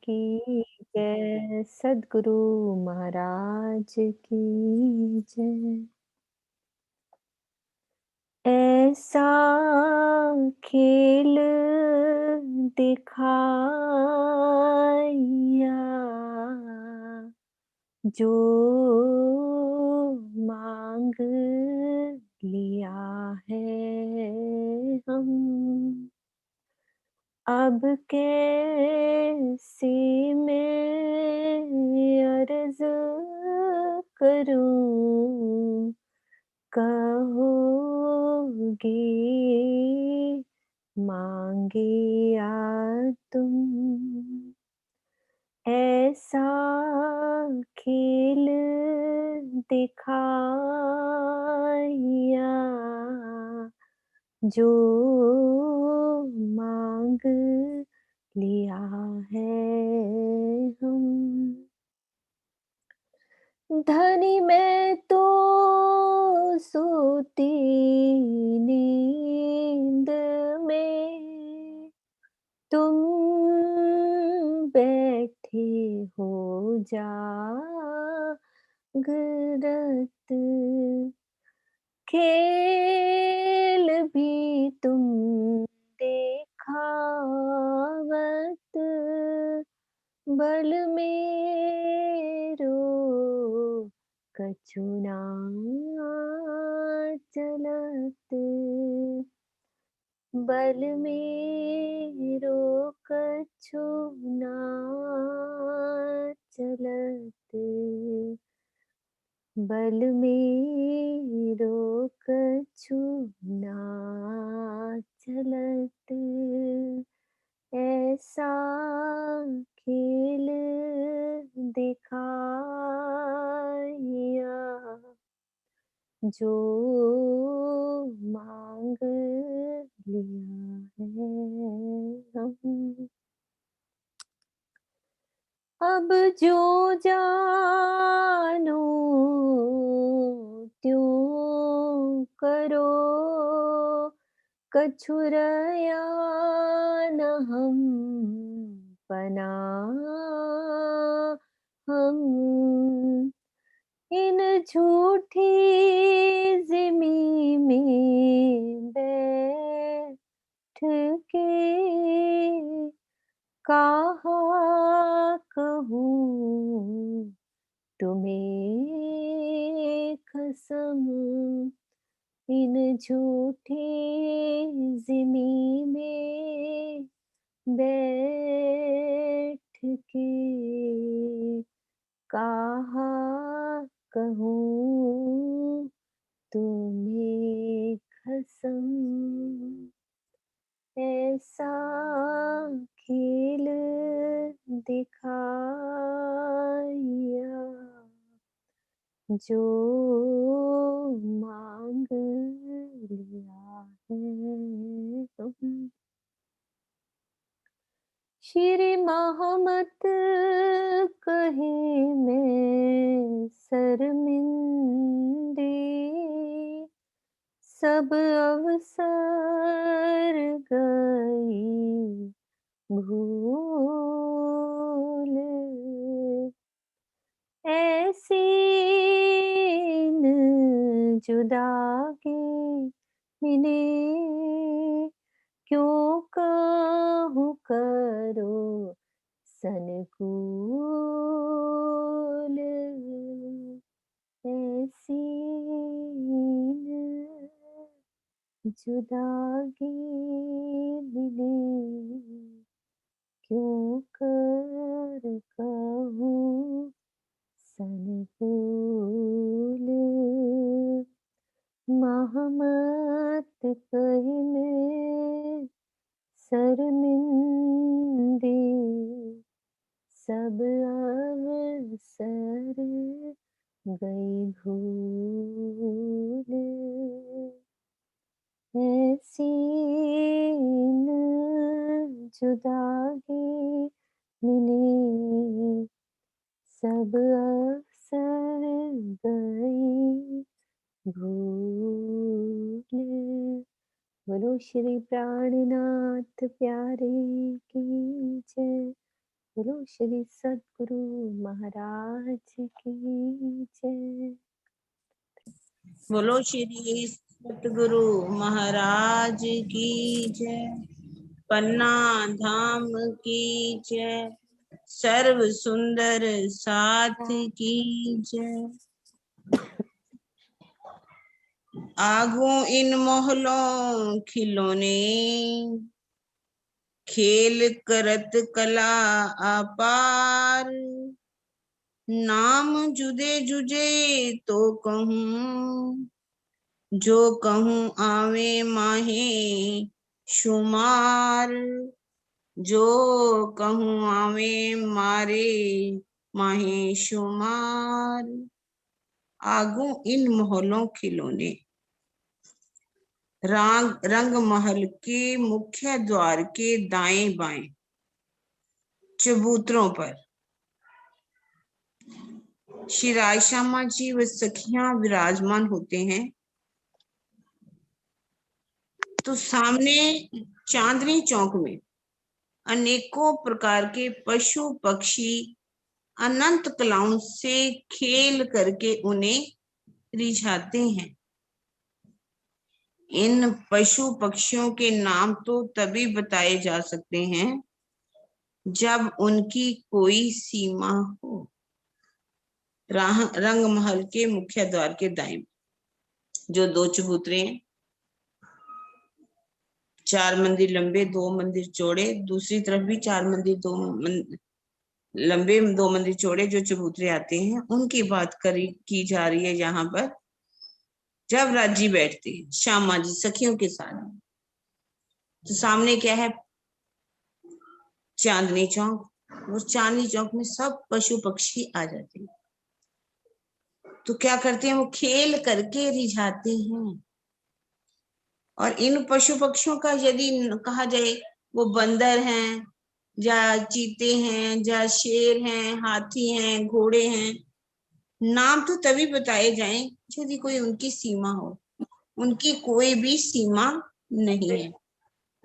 की जय, सद्गुरु महाराज की जय। ऐसा खेल दिखाया जो मांग लिया है हम। अब कैसे मैं अर्ज़ करूँ, कहोगे माँगे या तुम। ऐसा खेल दिखाया जो माँग लिया है हम। धनी मैं तो सोती नींद में, तुम बैठे हो जागरत। खेल भी तुम देखावत, बल मेरो कछु ना चलत। बल मेरो कछु ना चलत। बल मेरो कछु ना चलत। ऐसा खेल दिखाया जो मांग लिया है हम। अब जो जानो त्यों करो, कछु रया न हम पना हम। इन झूठी ज़िमी में बैठ के कहा कहूँ तुम्हें कसम। इन झूठी ज़िमी में बैठ के कहा कहूँ तुम्हें कसम। ऐसा खेल दिखाया जो मांग लिया है हम। श्री महामत कहे मैं शर्मिंदी, सब अवसर गई भूल। ऐसी न जुदाई मिले, क्यों कहूँ करो सनकूल। ऐसी न जुदाई मिले, क्यों कर कहूँ सनकूल। महमत कही मैं शर्मिंदी, सब अवसर गई भूल। ऐसी न जुदाई मिली, सब अवसर गई भूल। बोलो श्री प्राणनाथ प्यारे की जय। बोलो श्री सद्गुरु महाराज की जय। बोलो श्री सतगुरु महाराज की जय। पन्ना धाम की जय। सर्व सुंदर साथ की जय। आगू इन मोहलों खिलौने, खेल करत कला अपार। नाम जुदे जुजे तो कहूँ, जो कहूँ आवे माहे शुमार। जो कहूँ आवे मारे माहे शुमार। आगू इन मोहलों खिलौने, रंग महल के मुख्य द्वार के दाएं बाएं चबूतरों पर श्री राय श्यामा जी व सखियां विराजमान होते हैं। तो सामने चांदनी चौक में अनेकों प्रकार के पशु पक्षी अनंत कलाओं से खेल करके उन्हें रिझाते हैं। इन पशु पक्षियों के नाम तो तभी बताए जा सकते हैं जब उनकी कोई सीमा हो। रंग महल के मुख्य द्वार के दाएं जो दो चबूतरे हैं, 4 मंदिर लंबे 2 मंदिर चौड़े, दूसरी तरफ भी 4 मंदिर लंबे 2 मंदिर चौड़े जो चबूतरे आते हैं, उनकी बात की जा रही है। यहाँ पर जब राजी बैठते हैं श्यामा जी सखियों के साथ, तो सामने क्या है? चांदनी चौक। उस चांदनी चौक में सब पशु पक्षी आ जाते हैं। तो क्या करते हैं? वो खेल करके रिझाते हैं। और इन पशु पक्षियों का यदि कहा जाए, वो बंदर हैं या चीते हैं या शेर हैं, हाथी हैं, घोड़े हैं, नाम तो तभी बताए जाएं यदि कोई उनकी सीमा हो। उनकी कोई भी सीमा नहीं है।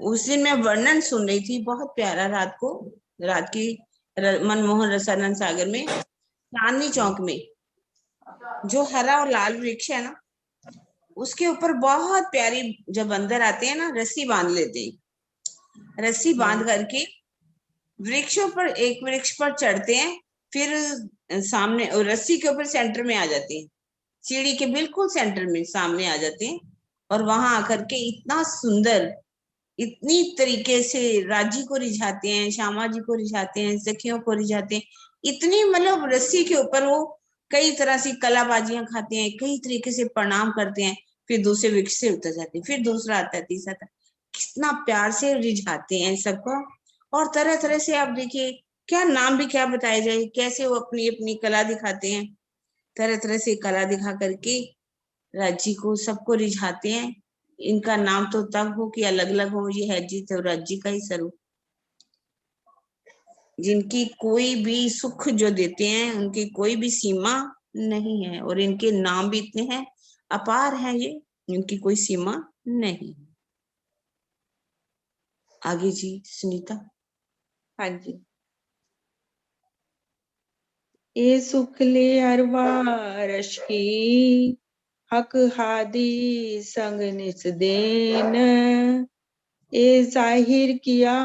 उस दिन मैं वर्णन सुन रही थी, बहुत प्यारा, रात की मनमोहन रसानंद सागर में चांदनी चौक में जो हरा और लाल वृक्ष है ना, उसके ऊपर बहुत प्यारी, जब अंदर आते हैं ना, रस्सी बांध लेते हैं। रस्सी बांध करके वृक्षों पर, एक वृक्ष पर चढ़ते हैं, फिर सामने रस्सी के ऊपर सेंटर में आ जाते हैं, सीढ़ी के बिल्कुल सेंटर में सामने आ जाते हैं। और वहां आकर के इतना सुंदर, इतनी तरीके से राजी को रिझाते हैं, श्यामा जी को रिझाते हैं, सखियों को रिझाते हैं। इतनी मतलब रस्सी के ऊपर वो कई तरह से कलाबाजियां खाते हैं, कई तरीके से प्रणाम करते हैं, फिर दूसरे वृक्ष से उतर जाते हैं, फिर दूसरा आता है, तीसरा आता है। कितना प्यार से रिझाते हैं सबको। और तरह तरह से आप देखिए, क्या नाम भी क्या बताया जाए, कैसे वो अपनी अपनी कला दिखाते हैं। तरह तरह से कला दिखा करके राजी को सबको रिझाते हैं। इनका नाम तो तब हो कि अलग अलग हो। ये है जी तो राजी का ही स्वरूप, जिनकी कोई भी सुख जो देते हैं, उनकी कोई भी सीमा नहीं है। और इनके नाम भी इतने हैं, अपार है ये, इनकी कोई सीमा नहीं। आगे जी सुनीता। हाँ जी। ए सुखले अरवा रश की, हक हादी संग निस देन। ए जाहिर किया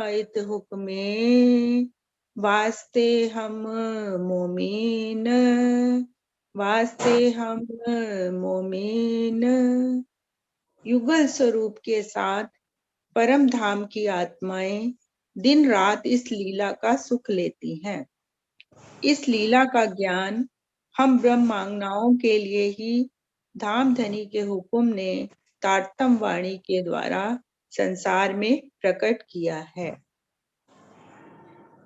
इत हुक्मे, वास्ते हम मोमीन, वास्ते हम मोमीन। युगल स्वरूप के साथ परम धाम की आत्माएं दिन रात इस लीला का सुख लेती हैं। इस लीला का ज्ञान हम ब्रह्मांगनाओं के लिए ही धाम धनी के हुक्म ने तारतम वाणी के द्वारा संसार में प्रकट किया है।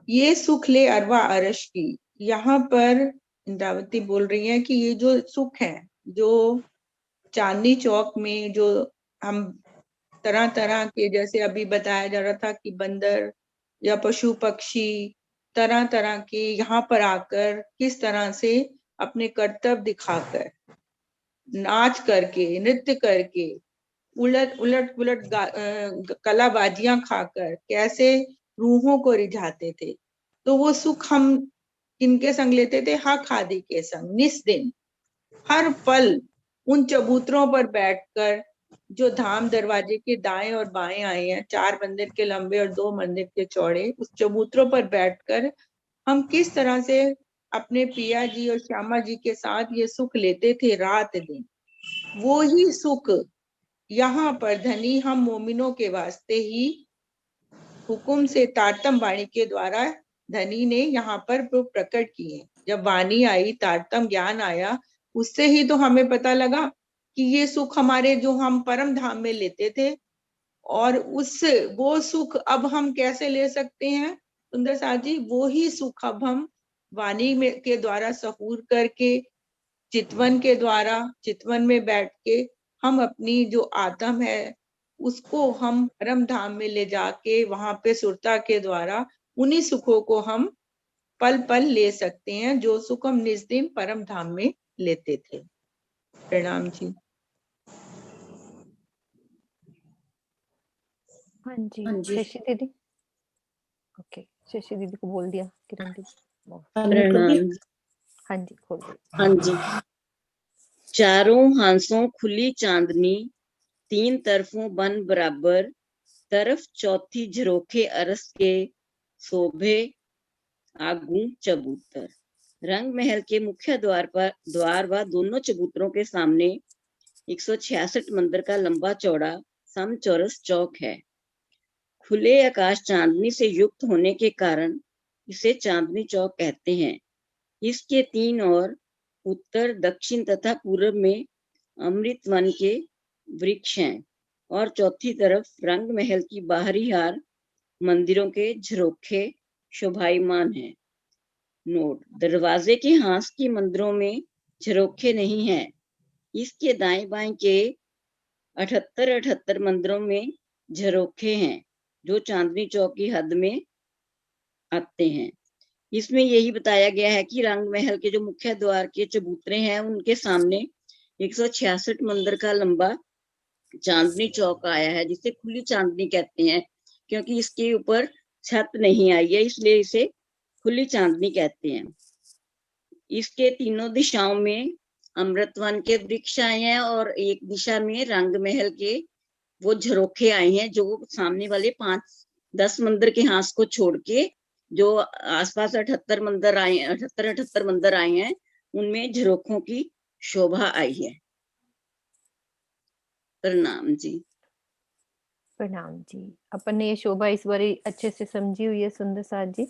ये सुख ले अरवा अरश की, यहाँ पर इंद्रावती बोल रही है कि ये जो सुख है, जो चांदनी चौक में जो हम तरह तरह के, जैसे अभी बताया जा रहा था कि बंदर या पशु पक्षी तरह तरह के यहाँ पर आकर किस तरह से अपने कर्तव्य दिखाकर, नाच करके, नृत्य करके, उलट उलट उलट कलाबाजियां खाकर कैसे रूहों को रिझाते थे। तो वो सुख हम किनके संग लेते थे? हक आदि के संग। निस्दिन हर पल उन चबूतरों पर बैठकर, जो धाम दरवाजे के दाएं और बाएं आए हैं, 4 मंदिर के लंबे और 2 मंदिर के चौड़े, उस चबूतरों पर बैठकर हम किस तरह से अपने पिया जी और श्यामा जी के साथ ये सुख लेते थे रात दिन। वो ही सुख यहाँ पर धनी हम मोमिनों के वास्ते ही हुकुम से तारतम वाणी के द्वारा धनी ने यहाँ पर प्रकट किए। जब वाणी आई, तारतम ज्ञान आया, उससे ही तो हमें पता लगा कि ये सुख हमारे जो हम परम धाम में लेते थे, और वो सुख अब हम कैसे ले सकते हैं सुंदर साथ जी? वो ही सुख अब हम वाणी में के द्वारा सहूर करके, चितवन के द्वारा, चितवन में बैठ के हम अपनी जो आत्म है उसको हम परम धाम में ले जाके वहां पे सुरता के द्वारा उन्हीं सुखों को हम पल पल ले सकते हैं, जो सुख हम निज दिन परम धाम में लेते थे। प्रणाम जी। हाँ जी, हाँ जी। शशि दीदी। ओके, शशि दीदी को बोल दिया किरण दीदी। प्रणाम। हाँ जी, खोल दो। हाँ जी। चारों हांसों खुली चांदनी, 3 तरफों बन बराबर, तरफ चौथी झरोखे अरस के, शोभे आगू चबूतर। रंग महल के मुख्य द्वार व दोनों चबूतरों के सामने 166 मंदिर का लंबा चौड़ा समचौरस चौक है। खुले आकाश चांदनी से युक्त होने के कारण इसे चांदनी चौक कहते हैं। इसके 3 ओर उत्तर, दक्षिण तथा पूर्व में अमृत वन के वृक्ष हैं और चौथी तरफ रंग महल की बाहरी हार मंदिरों के झरोखे शोभायमान हैं। नोट: दरवाजे के हांस की मंदिरों में झरोखे नहीं हैं। इसके दाएं बाएं के 78 मंदिरों में झरोखे हैं, जो चांदनी चौक की हद में आते हैं। इसमें यही बताया गया है कि रंग महल के जो मुख्य द्वार के चबूतरे हैं, उनके सामने 166 मंदिर का लंबा चांदनी चौक आया है, जिसे खुली चांदनी कहते हैं, क्योंकि इसके ऊपर छत नहीं आई है, इसलिए इसे खुली चांदनी कहते हैं। इसके तीनों दिशाओं में अमृतवन के वृक्ष आए हैं और एक दिशा में रंग महल के वो झरोखे आए हैं, जो सामने वाले 5-10 मंदिर के हांस को छोड़ के जो आसपास 78 मंदिर आए हैं, उनमें झरोखों की शोभा आई है। प्रणाम जी। प्रणाम जी। अपन ने ये शोभा इस बार अच्छे से समझी हुई है सुंदर साथ जी,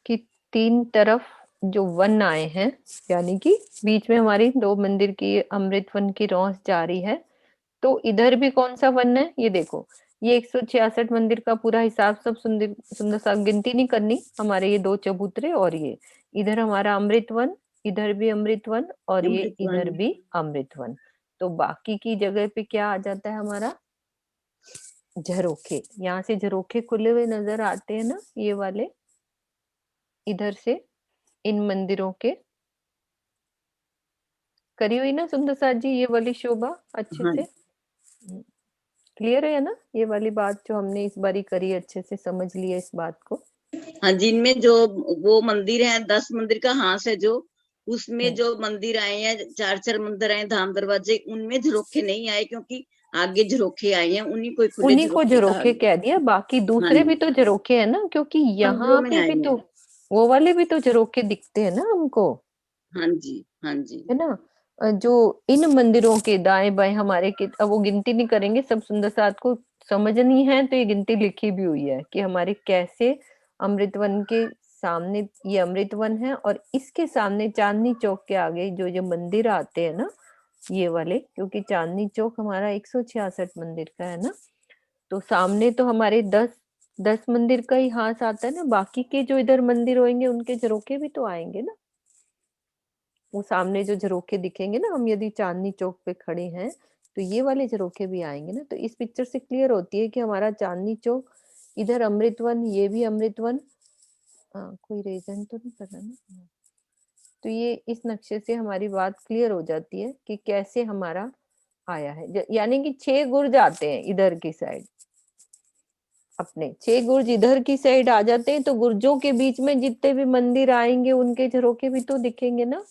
कि 3 तरफ जो वन आए हैं, यानी कि बीच में हमारी 2 मंदिर की अमृत वन की रौस जारी है। तो इधर भी कौन सा वन है ये देखो, ये 166 मंदिर का पूरा हिसाब सब सुंदर सा गिनती नहीं करनी, हमारे ये 2 चबूतरे और ये इधर हमारा अमृत वन, इधर भी अमृत वन और ये इधर भी अमृत वन। तो बाकी की जगह पे क्या आ जाता है हमारा? झरोखे। यहाँ से झरोखे खुले हुए नजर आते हैं ना, ये वाले, इधर से इन मंदिरों के करी हुई ना सुंदर साथ जी ये वाली शोभा अच्छे हाँ। से क्लियर है ना? ये वाली बात जो हमने इस बारी करी, अच्छे से समझ लिया इस बात को। हाँ, जिनमें जो वो मंदिर है, 10 मंदिर का हांस है, जो उसमें जो मंदिर आए हैं, 4 मंदिर आए धाम दरवाजे, उनमें झरोखे नहीं आए, क्योंकि आगे झरोखे आए हैं, उन्हीं को खुले उन्हीं को झरोखे कह दिया, बाकी दूसरे भी तो झरोखे है ना, क्योंकि यहाँ पे भी तो वो वाले भी तो झरोखे दिखते हैं ना हमको। हाँ जी, हाँ जी, है ना? जो इन मंदिरों के दाएं बाएं हमारे के, अब वो गिनती नहीं करेंगे, सब सुंदर साथ को समझनी है तो ये गिनती लिखी भी हुई है कि हमारे कैसे अमृतवन के सामने ये अमृतवन है और इसके सामने चांदनी चौक के आगे जो जो मंदिर आते हैं ना, ये वाले, क्योंकि चांदनी चौक हमारा 166 मंदिर का है ना, तो सामने तो हमारे 10 मंदिर का ही हाथ आता है ना, बाकी के जो इधर मंदिर होंगे उनके झरोखे भी तो आएंगे ना। वो सामने जो झरोखे दिखेंगे ना, हम यदि चांदनी चौक पे खड़े हैं तो ये वाले झरोखे भी आएंगे ना। तो इस पिक्चर से क्लियर होती है कि हमारा चांदनी चौक, इधर अमृतवन, ये भी अमृतवन, कोई रीजन तो नहीं करना ना। तो ये इस नक्शे से हमारी बात क्लियर हो जाती है कि कैसे हमारा आया है, यानी कि 6 गुर्ज आते हैं इधर की साइड, अपने 6 गुर्ज इधर की साइड आ जाते हैं तो गुर्जों के बीच में जितने भी मंदिर आएंगे उनके झरोखे भी तो दिखेंगे ना,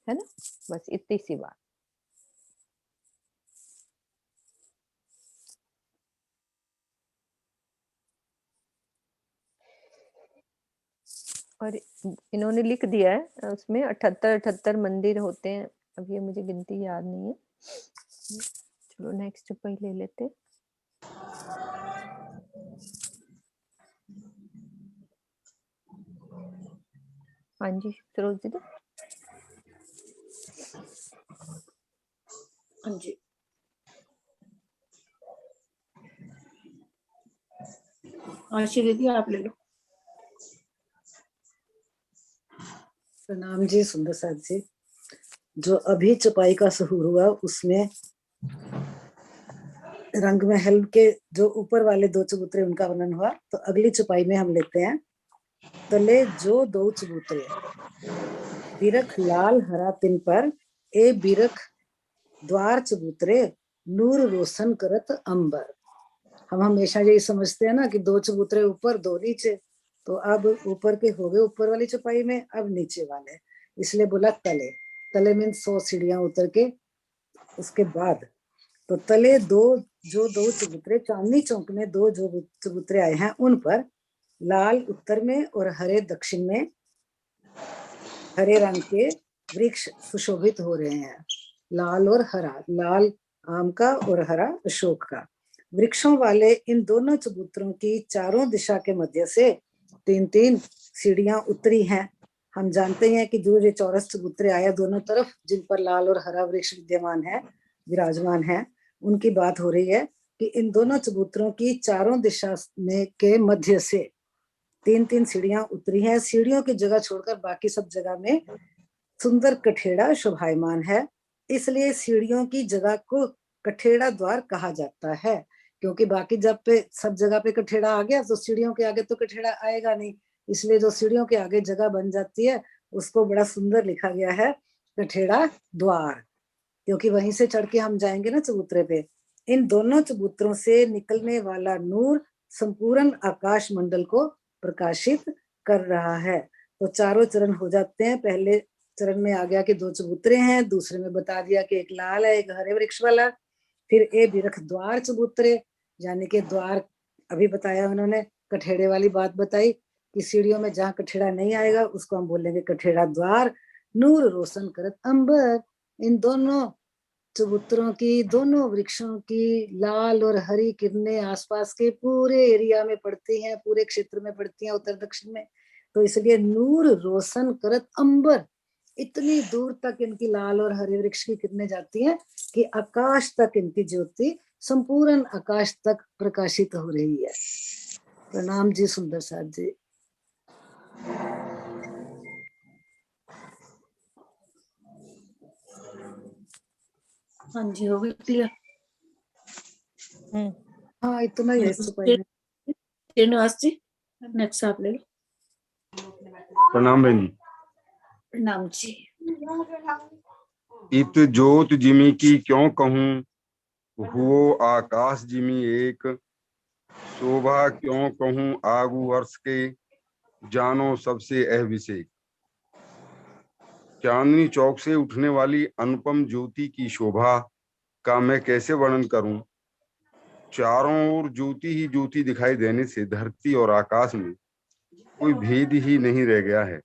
है ना। बस इतनी सी बात। और इन्होंने लिख दिया है उसमें 78 मंदिर होते हैं। अब ये मुझे गिनती याद नहीं है। चलो नेक्स्ट पे ले लेते। हाँ जी सरोज दीदी। हाँ जी, आशी दीदी आप ले लो। प्रणाम जी सुंदर साथ जी। जो अभी चौपाई का सहूर हुआ उसमें रंग महल के जो ऊपर वाले 2 चबूतरे उनका वर्णन हुआ, तो अगली चौपाई में हम लेते हैं तले जो 2 चबूतरे बिरख लाल हरा तिन पर ए बिरख द्वार चबूतरे नूर रोशन करत अंबर। हम हमेशा यही समझते हैं ना कि 2 चबूतरे ऊपर 2 नीचे, तो अब ऊपर के हो गए ऊपर वाली चौपाई में, अब नीचे वाले, इसलिए बोला तले। तले मीन्स 100 सीढ़ियां उतर के उसके बाद। तो तले जो 2 चबूतरे चांदनी चौक में 2 जो चबूतरे आए हैं उन पर लाल उत्तर में और हरे दक्षिण में हरे रंग के वृक्ष सुशोभित हो रहे हैं। लाल और हरा, लाल आम का और हरा अशोक का। वृक्षों वाले इन दोनों चबूतरों की चारों दिशा के मध्य से 3-3 सीढ़ियां उतरी हैं। हम जानते हैं कि जो ये चौरस चबूतरे आया दोनों तरफ जिन पर लाल और हरा वृक्ष विद्यमान है, विराजमान है, उनकी बात हो रही है कि इन दोनों चबूतरों की चारों दिशा में के मध्य से 3-3 सीढ़ियां उतरी हैं। सीढ़ियों की जगह छोड़कर बाकी सब जगह में सुंदर कठेड़ा शोभायमान है, इसलिए सीढ़ियों की जगह को कठेड़ा द्वार कहा जाता है। क्योंकि बाकी जब पे सब जगह पे कठेड़ा आ गया तो सीढ़ियों के आगे तो कठेड़ा आएगा नहीं, इसलिए जो सीढ़ियों के आगे जगह बन जाती है उसको बड़ा सुंदर लिखा गया है कठेड़ा द्वार, क्योंकि वहीं से चढ़ के हम जाएंगे ना चबूतरे पे। इन दोनों चबूतरों से निकलने वाला नूर संपूर्ण आकाश मंडल को प्रकाशित कर रहा है। तो चारों चरण हो जाते हैं। पहले चरण में आ गया कि 2 चबूतरे हैं, दूसरे में बता दिया कि एक लाल है एक हरे वृक्ष वाला। फिर ए बिरख द्वार चबूतरे, यानी कि द्वार अभी बताया उन्होंने, कठेड़े वाली बात बताई कि सीढ़ियों में जहाँ कठेड़ा नहीं आएगा उसको हम बोलेंगे कठेड़ा द्वार। नूर रोशन करत अंबर, इन दोनों चबूतरों की, दोनों वृक्षों की लाल और हरी किरणें आसपास के पूरे एरिया में पड़ती हैं, पूरे क्षेत्र में पड़ती हैं उत्तर दक्षिण में। तो इसलिए नूर रोशन करत अंबर, इतनी दूर तक इनकी लाल और हरे वृक्ष की किरणें जाती हैं कि आकाश तक इनकी ज्योति संपूर्ण आकाश तक प्रकाशित हो रही है। प्रणाम जी सुंदर साथ जी। हाँ जी, हो गई क्लियर। हाँ इतना ही है चौपाई में। श्रीनिवास जी नेक्स्ट आप ले लो। प्रणाम बहन जी। प्रणाम जी। इत जोत जिमी की क्यों कहूँ, हुओ आकाश जिमी एक, शोभा क्यों कहूँ आगू वर्ष के, जानो सबसे अभिषेक। चांदनी चौक से उठने वाली अनुपम ज्योति की शोभा का मैं कैसे वर्णन करूं। चारों ओर ज्योति ही ज्योति दिखाई देने से धरती और आकाश में कोई भेद ही नहीं रह गया है।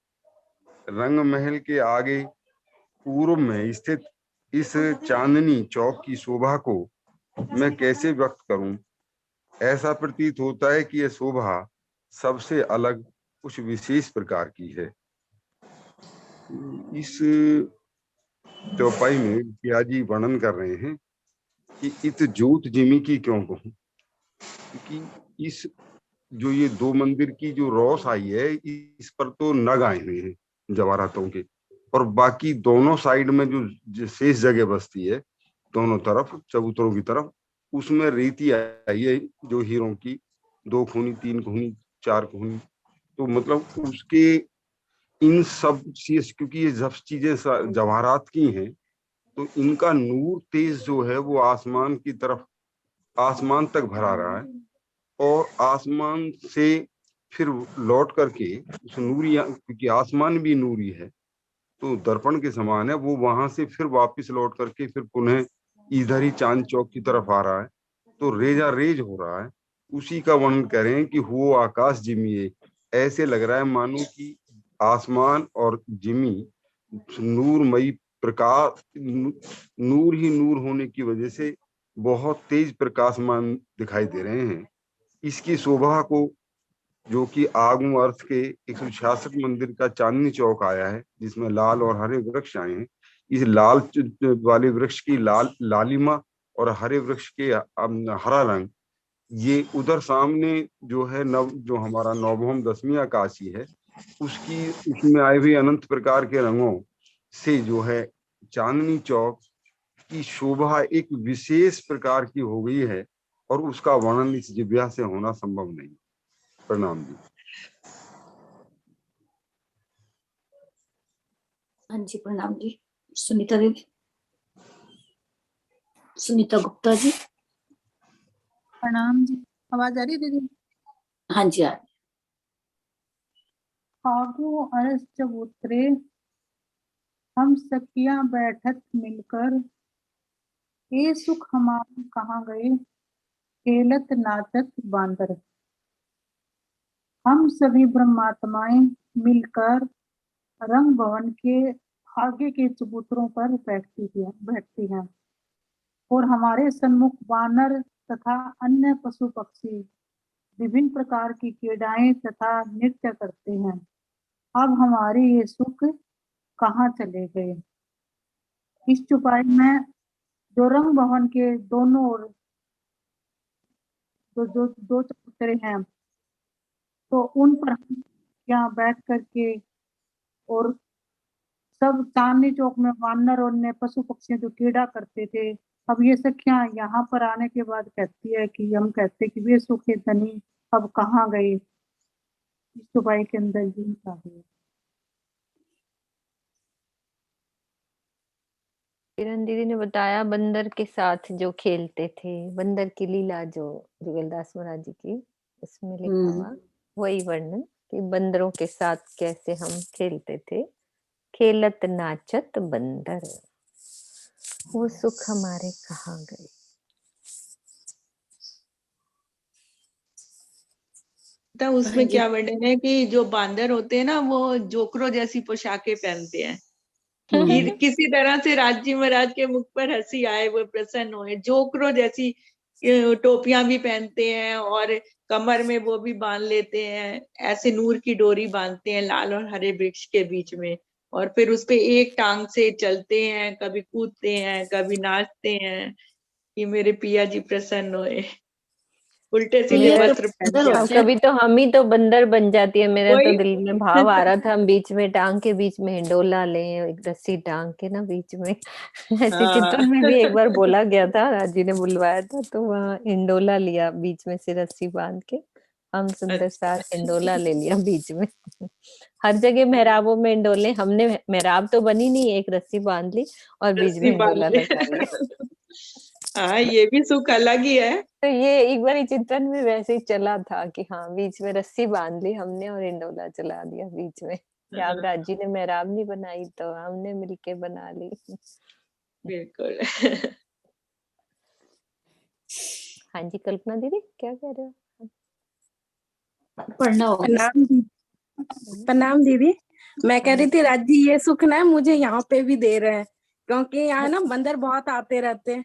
रंग महल के आगे पूर्व में स्थित इस चांदनी चौक की शोभा को मैं कैसे व्यक्त करूं। ऐसा प्रतीत होता है कि यह शोभा सबसे अलग कुछ विशेष प्रकार की है। इस चौपाई में पियाजी वर्णन कर रहे हैं कि इत जोत जिमी की क्यों कहूं, क्योंकि इस जो ये 2 मंदिर की जो रौस आई है इस पर तो नग आए हुए हैं जवाहरातों के, और बाकी दोनों साइड में जो शेष जगह बसती है दोनों तरफ चबूतरों की तरफ, उसमें रीति आई है जो हीरों की 2 खूनी 3 खूनी 4 खूनी। तो मतलब उसके इन सब चीज, क्योंकि ये सब चीजें जवाहरात की हैं, तो इनका नूर तेज जो है वो आसमान की तरफ, आसमान तक भरा रहा है। और आसमान से फिर लौट करके उस नूरी, क्योंकि आसमान भी नूरी है तो दर्पण के समान है, वो वहां से फिर वापस लौट करके फिर पुनः इधर ही चांद चौक की तरफ आ रहा है, तो रेजा रेज हो रहा है। उसी का वर्णन करें कि हो आकाश जिमिए, ऐसे लग रहा है मानो कि आसमान और जिमी नूरमयी प्रकाश, नूर ही नूर होने की वजह से बहुत तेज प्रकाशमान दिखाई दे रहे हैं। इसकी शोभा को, जो कि आगम अर्थ के 166 मंदिर का चांदनी चौक आया है, जिसमें लाल और हरे वृक्ष आए हैं, इस लाल वाले वृक्ष की लालिमा और हरे वृक्ष के हरा रंग, ये उधर सामने जो है जो हमारा नवभौम दसवीं आकाशी है, उसकी उसमें आए हुए अनंत प्रकार के रंगों से जो है चांदनी चौक की शोभा एक विशेष प्रकार की हो गई है, और उसका वर्णन इस जिव्या से होना संभव नहीं। प्रणाम जी। हाँ जी, प्रणाम जी। सुनीता दीदी, सुनीता गुप्ता जी। प्रणाम जी। आवाज आ रही है दीदी? हाँ जी, आ फागु अरस जब उतरे, हम सखियां बैठत मिलकर, ये सुख हमारे कहाँ गए, खेलत नाचत बांदर। हम सभी ब्रह्मात्माएं मिलकर रंग भवन के आगे के चबूतरों पर बैठती हैं और हमारे सन्मुख वानर तथा अन्य पशु पक्षी विभिन्न प्रकार की क्रीड़ाएं तथा नृत्य करते हैं। अब हमारे ये सुख कहाँ चले गए। इस चौपाई में जो रंग भवन के दोनों ओर दो चबूतरे हैं, तो उन पर हम यहाँ बैठ करके, और सब चांदनी चौक में वानर और अन्य पशु पक्षी जो क्रीड़ा करते थे, अब ये सखियां यहाँ पर आने के बाद कहती है कि हम कहते कि वे सुखे धनी अब कहाँ गए। इस चौपाई के अंदर ये आ गए। किरण दीदी ने बताया बंदर के साथ जो खेलते थे, बंदर की लीला जो जुगलदास महाराज जी की उसमें लिखा हुआ वही वर्णन कि बंदरों के साथ कैसे हम खेलते थे, खेलत नाचत बंदर, वो सुख हमारे कहाँ गए। तो उसमें क्या वर्णन है कि जो बांदर होते हैं ना, वो जोकरों जैसी पोशाकें पहनते हैं कि किसी तरह से राजी महाराज के मुख पर हंसी आए, वो प्रसन्न हुए। जोकरों जैसी टोपियां भी पहनते हैं और कमर में वो भी बांध लेते हैं, ऐसे नूर की डोरी बांधते हैं लाल और हरे वृक्ष के बीच में, और फिर उस पे एक टांग से चलते हैं, कभी कूदते हैं, कभी नाचते हैं कि मेरे पिया जी प्रसन्न हुए। उल्टे सीधे मेरा वस्त्र पहन के आते हैं। कभी तो हम ही तो बंदर बन जाती है। मेरा तो वही दिल में भाव आ रहा था हम बीच में टांग के बीच में हिंडोला लें, एक रस्सी टांग के ना बीच में ऐसे हाँ चित्तौड़ में भी एक बार बोला गया था, राजी ने बुलवाया था तो वहाँ हिंडोला लिया, बीच में से रस्सी बांध के हम सुंदर सार हिंडोला ले लिया बीच में हर जगह मेहराबों में हिंडोले, हमने मेहराब तो बनी नहीं, एक रस्सी बांध ली और बीच में रस्सी बांध हिंडोला ले। लगा लिया। हाँ, ये भी सुख अलग ही है। तो ये एक बार चिंतन में वैसे ही चला था कि हाँ बीच में रस्सी बांध ली हमने और इंडोला चला दिया बीच में। हाँ, त्यागराज जी ने मेहराब नहीं बनाई तो हमने मिलके बना ली। बिल्कुल। हाँ जी कल्पना दीदी क्या कह रहे हो? पढ़ना होगा। प्रणाम दीदी। प्रणाम दीदी। मैं कह रही थी राज जी ये सुख ना मुझे यहाँ पे भी दे रहे हैं, क्योंकि यहाँ ना बंदर बहुत आते रहते हैं।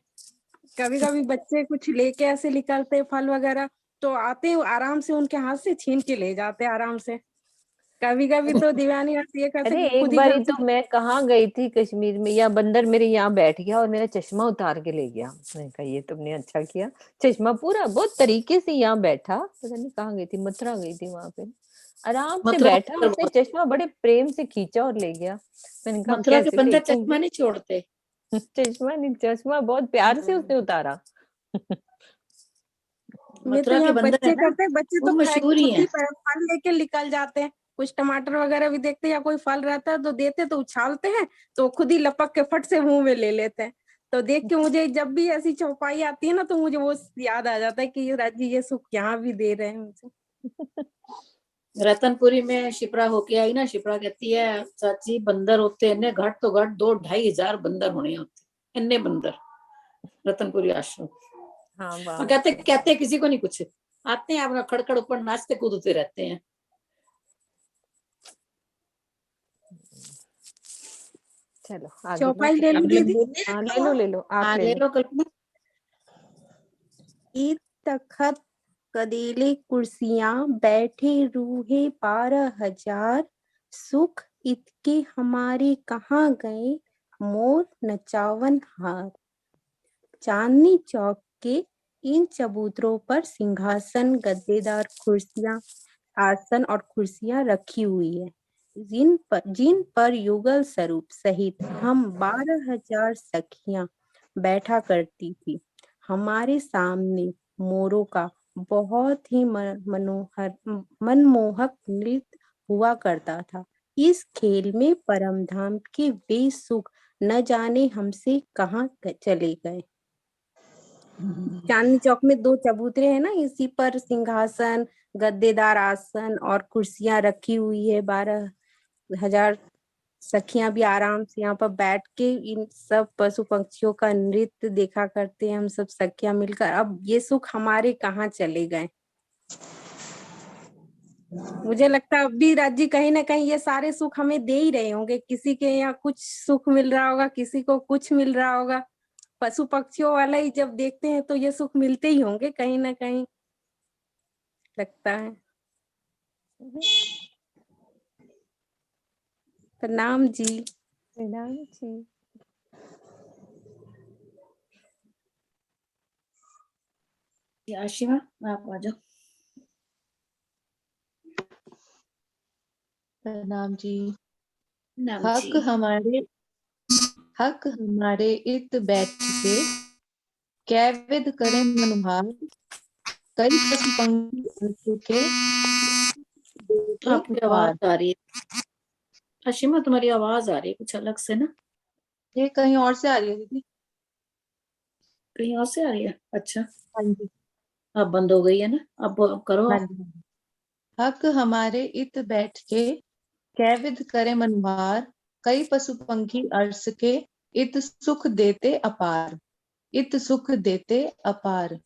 कभी कभी बच्चे कुछ लेके ऐसे निकलते फल वगैरह, तो आते हैं आराम से उनके हाथ से छीन के ले जाते हैं आराम से। कभी कभी तो दीवानी आती है कैसे अरे कि एक खुद ही बारी जल्दी। तो मैं कहाँ गई थी कश्मीर में, या बंदर मेरे यहाँ बैठ गया और मेरा चश्मा उतार के ले गया। मैंने कहा ये तुमने अच्छा किया, चश्मा पूरा बहुत तरीके से यहाँ बैठा, पता नहीं कहाँ गई थी, मथुरा गई थी, वहां पे आराम से मथुरा बैठा, के उसने चश्मा बड़े प्रेम से खींचा और ले गया। मैंने कहा मथुरा के कैसे बंदर फेंकूंगी चश्मा नहीं छोड़ते। चश्मा नहीं, चश्मा बहुत प्यार से उसने उतारा। ये तो मथुरा के यहाँ बंदर है बच्चे ना, करते हैं, बच्चे वो तो खाए मशहूर ही खुद है। ही फल लेके निकल जाते हैं। कुछ टमाटर वगैरह भी देखते हैं या कोई फल रहता है तो देते तो उछालते हैं, तो खुद ही लपक के फट से मुंह में ले लेते हैं। तो देख के मुझे जब भी ऐसी चौपाई आती है ना तो मुझे वो याद आ जाता है कि राजी ये सुख यहाँ भी दे रहे हैं मुझे। रतनपुरी में शिप्रा होके आई ना, शिप्रा कहती है चाची बंदर होते हैं घट तो घट 2-2,500 बंदर होने होते, इन्ने बंदर रतनपुरी आश्रम। हाँ और वाह। कहते किसी को नहीं कुछ, आते हैं अपना खड़खड़ ऊपर नाचते कूदते रहते हैं। चलो आगे चौपाई ले लो दीदी। हाँ ले लो आप हाँ ले ले लो। लो कल्पना। ईद तखत कदीले कुर्सियां बैठे रूहे 12,000 सुख इतके हमारे कहाँ गए मोर नचावन हार। चांदनी चौक के इन चबूतरों पर सिंहासन गद्देदार कुर्सियां आसन और कुर्सियां रखी हुई है जिन पर युगल स्वरूप सहित हम 12,000 सखियां बैठा करती थी। हमारे सामने मोरों का बहुत ही मनमोहक नृत्य हुआ करता था। इस खेल में परमधाम के वे सुख न जाने हमसे कहाँ चले गए। चांदनी चौक में 2 चबूतरे हैं ना, इसी पर सिंहासन गद्देदार आसन और कुर्सियां रखी हुई है। 12,000 सखियां भी आराम से यहाँ पर बैठ के इन सब पशु पक्षियों का नृत्य देखा करते हैं हम सब सखियां मिलकर। अब ये सुख हमारे कहाँ चले गए। मुझे लगता है अब भी राज्य कहीं ना कहीं ये सारे सुख हमें दे ही रहे होंगे। किसी के यहाँ कुछ सुख मिल रहा होगा, किसी को कुछ मिल रहा होगा। पशु पक्षियों वाला ही जब देखते हैं तो ये सुख मिलते ही होंगे कहीं ना कहीं, लगता है। प्रणाम जी। प्रणाम जी। आशिमा आप आ जाओ। प्रणाम जी। नाम हक जी। हमारे इत बैठ के कैविद करें मनुहार कई पशु पंखी अर्थ के आपकी आवाज आ रही है आशिमा, तुम्हारी आवाज आ रही है कुछ अलग से ना। ये कहीं और से आ रही है दीदी। कहीं और से आ रही है। अच्छा हाँ जी। अब बंद हो गई है ना, अब करो हाँ आप। जी। हक हमारे इत बैठ के कैविद करे मनुहार कई पशु पंखी अर्स के इत सुख देते अपार। इत सुख देते अपार।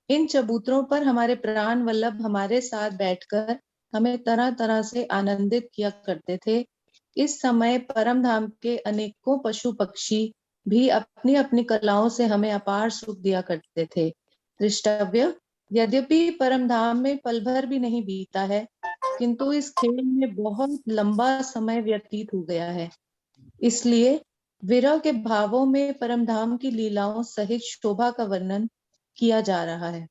इन चबूतरों पर हमारे प्राण वल्लभ हमारे साथ बैठकर हमें तरह तरह से आनंदित किया करते थे। इस समय परम धाम के अनेकों पशु पक्षी भी अपनी अपनी कलाओं से हमें अपार सुख दिया करते थे। दृष्टव्य, यद्यपि परम धाम में पल भर भी नहीं बीता है, किंतु इस खेल में बहुत लंबा समय व्यतीत हो गया है। इसलिए विरह के भावों में परमधाम की लीलाओं सहित शोभा का वर्णन किया जा रहा है।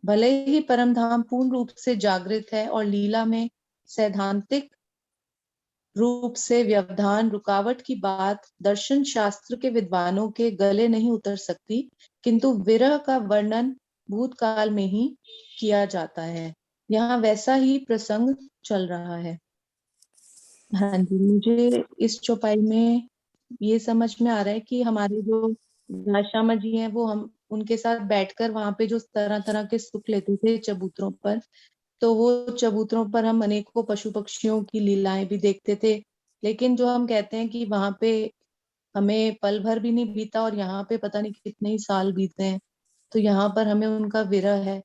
भले ही परमधाम पूर्ण रूप से जागृत है और लीला में सैद्धांतिक रूप से व्यवधान रुकावट की बात दर्शन शास्त्र के विद्वानों के गले नहीं उतर सकती, किंतु विरह का वर्णन भूतकाल में ही किया जाता है। यहाँ वैसा ही प्रसंग चल रहा है। हाँ जी, मुझे इस चौपाई में ये समझ में आ रहा है कि हमारे जो श्यामा जी हैं वो हम उनके साथ बैठकर वहां पे जो तरह तरह के सुख लेते थे चबूतरों पर, तो वो चबूतरों पर हम अनेकों पशु पक्षियों की लीलाएं भी देखते थे। लेकिन जो हम कहते हैं कि वहां पे हमें पल भर भी नहीं बीता और यहाँ पे पता नहीं कितने ही साल बीते हैं, तो यहाँ पर हमें उनका विरह है।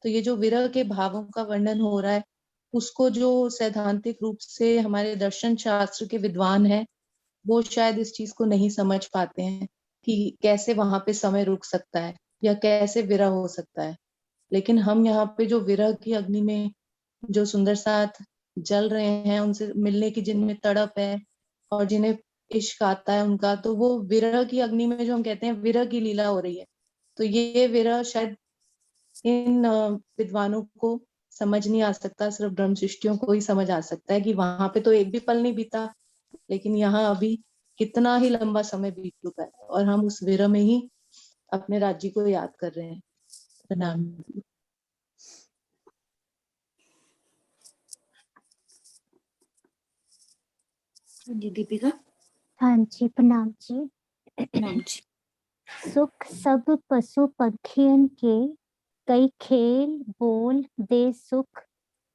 तो ये जो विरह के भावों का वर्णन हो रहा है, उसको जो सैद्धांतिक रूप से हमारे दर्शन शास्त्र के विद्वान हैं वो शायद इस चीज को नहीं समझ पाते हैं कि कैसे वहां पे समय रुक सकता है या कैसे विरह हो सकता है। लेकिन हम यहाँ पे जो विरह की अग्नि में जो सुंदर साथ जल रहे हैं, उनसे मिलने की जिनमें तड़प है और जिन्हें इश्क आता है उनका, तो वो विरह की अग्नि में जो हम कहते हैं विरह की लीला हो रही है। तो ये विरह शायद इन विद्वानों को समझ नहीं आ सकता, सिर्फ ब्रह्म सृष्टियों को ही समझ आ सकता है कि वहां पे तो एक भी पल नहीं बीता, लेकिन यहाँ अभी कितना ही लंबा समय बीत चुका है और हम उस विरह में ही अपने राज्य को याद कर रहे हैं। प्रणाम। जी दीपिका। हाँ जी प्रणाम जी। प्रणाम जी। सुख सब पशु पक्षियन के, कई खेल बोल दे सुख,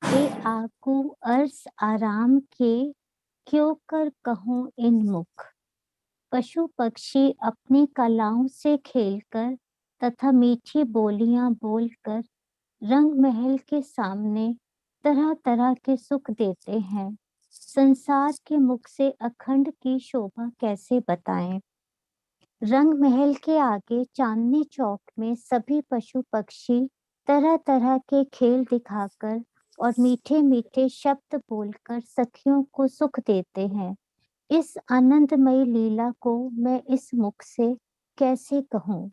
ए आकू अर्स आराम के, क्यों कर कहूँ इन मुख। पशु पक्षी अपनी कलाओं से खेलकर तथा मीठी बोलियां बोलकर रंग महल के सामने तरह तरह के सुख देते हैं। संसार के मुख से अखंड की शोभा कैसे बताएं। रंग महल के आगे चांदनी चौक में सभी पशु पक्षी तरह तरह के खेल दिखाकर और मीठे मीठे शब्द बोलकर सखियों को सुख देते हैं। इस आनंदमयी लीला को मैं इस मुख से कैसे कहूँ।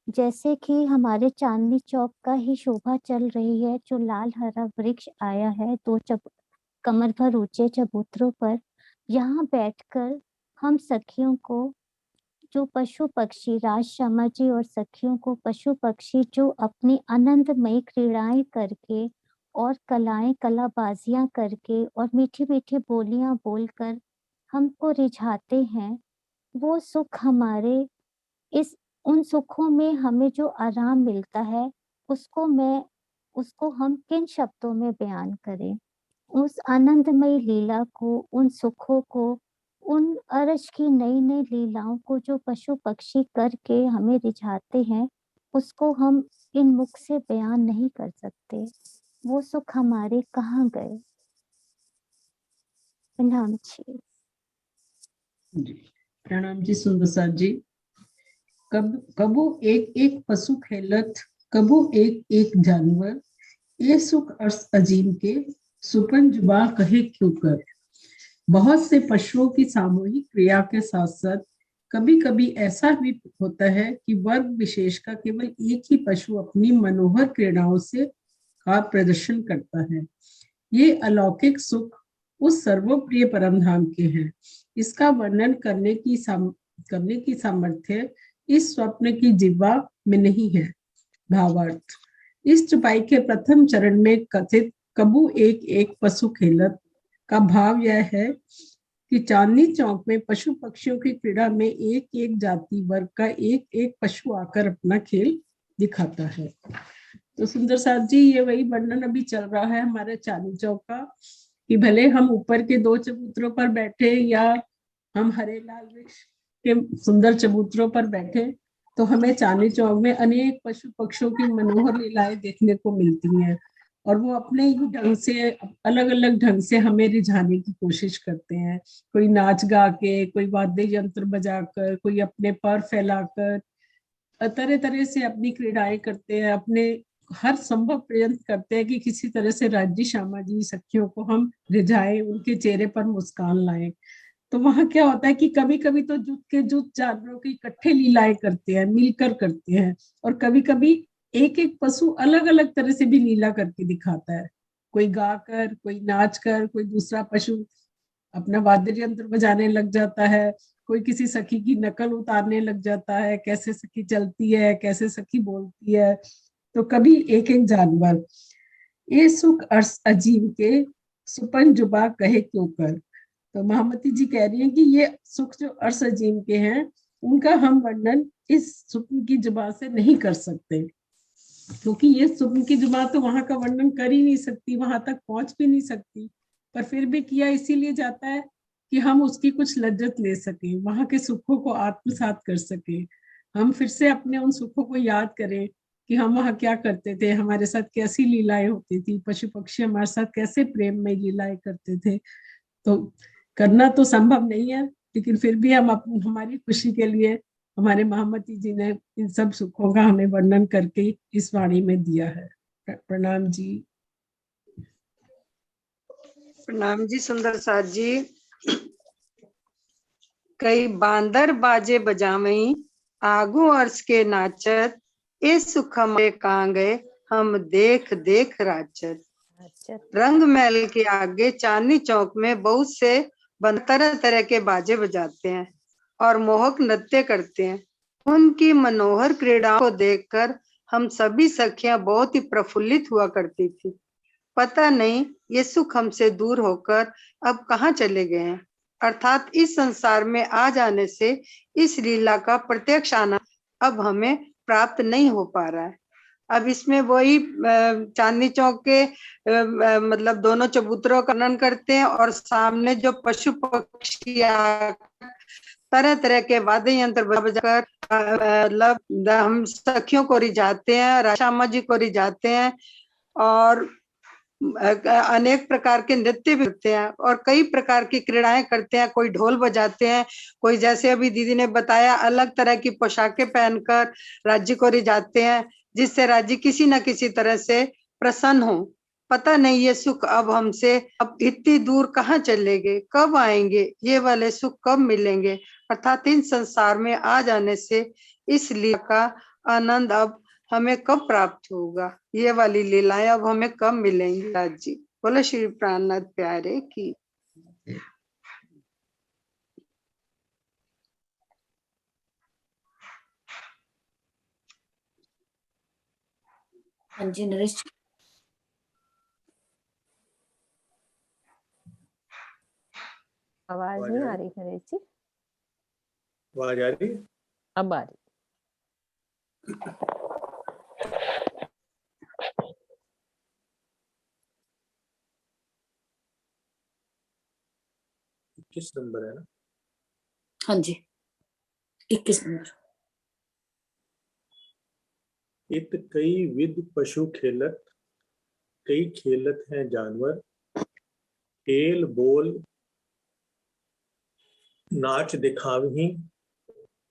जैसे कि हमारे चांदनी चौक का ही शोभा चल रही है, जो लाल हरा वृक्ष आया है दो कमर भर ऊंचे चबूतरों पर, यहाँ बैठकर हम सखियों को, जो पशु पक्षी, राज शर्मा जी और सखियों को पशु पक्षी जो अपनी आनंदमयी क्रीड़ाएं करके और कलाबाजियां करके और मीठी मीठी बोलियां बोलकर हमको रिझाते हैं, वो सुख हमारे उन सुखों में हमें जो आराम मिलता है, उसको हम किन शब्दों में बयान करें। उस आनंदमयी लीला को, उन सुखों को, उन अर्श की नई नई लीलाओं को जो पशु पक्षी करके हमें रिझाते हैं, उसको हम इन मुख से बयान नहीं कर सकते। वो सुख हमारे कहाँ गए। प्रणाम जी। प्रणाम जी सुंदर जी। कबो एक एक पशु खेलत, कबो एक एक जानवर, ये सुख अर्स अजीम के, सुपन जुबा कहे क्यों कर। बहुत से पशुओं की सामूहिक क्रिया के साथ साथ कभी कभी ऐसा भी होता है कि वर्ग विशेष का केवल एक ही पशु अपनी मनोहर क्रीड़ाओं से का प्रदर्शन करता है। ये अलौकिक सुख उस सर्वप्रिय परमधाम के हैं। इसका वर्णन करने की सामर्थ्य इस स्वप्न की जिह्वा में नहीं है। भावार्थ, इस चौपाई के प्रथम चरण में कथित कबू एक एक पशु खेलत का भाव यह है कि चांदनी चौक में पशु पक्षियों की क्रीड़ा में एक एक जाति वर्ग का एक एक पशु आकर अपना खेल दिखाता है। तो सुंदर साथ जी, ये वही वर्णन अभी चल रहा है हमारे चांदनी चौक का, कि भले हम ऊपर के दो चबूतरों पर बैठे या हम हरे लाल वृक्ष के सुंदर चबूतरों पर बैठे, तो हमें चांदनी चौक में अनेक पशु पक्षियों की मनोहर लीलाएं देखने को मिलती हैं, और वो अपने ही ढंग से, अलग अलग ढंग से हमें रिझाने की कोशिश करते हैं। कोई नाच गा के, कोई वाद्य यंत्र बजाकर, कोई अपने पर फैलाकर, तरह तरह से अपनी क्रीड़ाएं करते हैं, अपने हर संभव प्रयत्न करते हैं कि किसी तरह से राज्य श्यामा जी सखियों को हम रिझाएं, उनके चेहरे पर मुस्कान लाएं। तो वहां क्या होता है कि कभी कभी तो जुट के जुट जानवरों की इकट्ठे लीलाएं करते हैं, मिलकर करते हैं, और कभी कभी एक एक पशु अलग अलग तरह से भी लीला करके दिखाता है। कोई गाकर, कोई नाच कर, कोई दूसरा पशु अपना वाद्य यंत्र बजाने लग जाता है, कोई किसी सखी की नकल उतारने लग जाता है, कैसे सखी चलती है, कैसे सखी बोलती है। तो कभी एक एक जानवर, ये सुख अर्स अजीम के, सुपन जुबा कहे क्यों कर। तो महामती जी कह रही हैं कि ये सुख जो अर्स अजीम के हैं, उनका हम वर्णन इस सुपन की जुबा से नहीं कर सकते, क्योंकि ये सुपन की जुबा तो वहां का वर्णन कर ही नहीं सकती, वहां तक पहुंच भी नहीं सकती। पर फिर भी किया इसीलिए जाता है कि हम उसकी कुछ लज्जत ले सके, वहां के सुखों को आत्मसात कर सके, हम फिर से अपने उन सुखों को याद करें कि हम वहाँ क्या करते थे, हमारे साथ कैसी लीलाएं होती थी, पशु पक्षी हमारे साथ कैसे प्रेम में लीलाएं करते थे। तो करना तो संभव नहीं है, लेकिन फिर भी हम हमारी खुशी के लिए हमारे महामती जी ने इन सब सुखों का हमें वर्णन करके इस वाणी में दिया है। प्रणाम जी। प्रणाम जी सुंदर साथ जी। कई बांदर बाजे बजावई, आगू अर्श के नाचत, इस सुख हमारे कहाँ गए, हम देख देख राचत। रंग महल के आगे चांदनी चौक में बहुत से तरह तरह के बाजे बजाते हैं और मोहक नृत्य करते हैं। उनकी मनोहर क्रीड़ाओं को देखकर हम सभी सखियां बहुत ही प्रफुल्लित हुआ करती थी। पता नहीं ये सुख हमसे दूर होकर अब कहाँ चले गए हैं। अर्थात इस संसार में आ जाने से इस लीला का प्रत्यक्ष आनंद अब हमें प्राप्त नहीं हो पा रहा है। अब इसमें वही चांदनी चौक के मतलब दोनों चबूतरों का वर्णन करते हैं और सामने जो पशु पक्षी तरह तरह के वाद्य यंत्र बजाकर मतलब हम सखियों को रिझाते हैं, राशामा जी को रिझाते हैं और अनेक प्रकार के नृत्य भी करते हैं और कई प्रकार की क्रीड़ाएं करते हैं। कोई ढोल बजाते हैं, कोई जैसे अभी दीदी ने बताया अलग तरह की पोशाकें पहनकर राज्य को रिझाते हैं, जिससे राज्य किसी न किसी तरह से प्रसन्न हो। पता नहीं ये सुख अब हमसे अब इतनी दूर कहाँ चले गए, कब आएंगे, ये वाले सुख कब मिलेंगे। अर्थात इन संसार में आ जाने से इस लीला का आनंद अब हमें कब प्राप्त होगा, ये वाली लीलाएं अब हमें कब मिलेंगी। राज जी बोलो श्री प्राणनाथ प्यारे की। हाँ जी नरेश जी। आवाज नहीं आ रही नरेश जी। आवाज आ रही? अब आ रही। किस नंबर है ना? हाँ जी 21 नंबर। इत कई विध पशु खेलत, कई खेलत हैं जानवर, खेल बोल नाच दिखावही,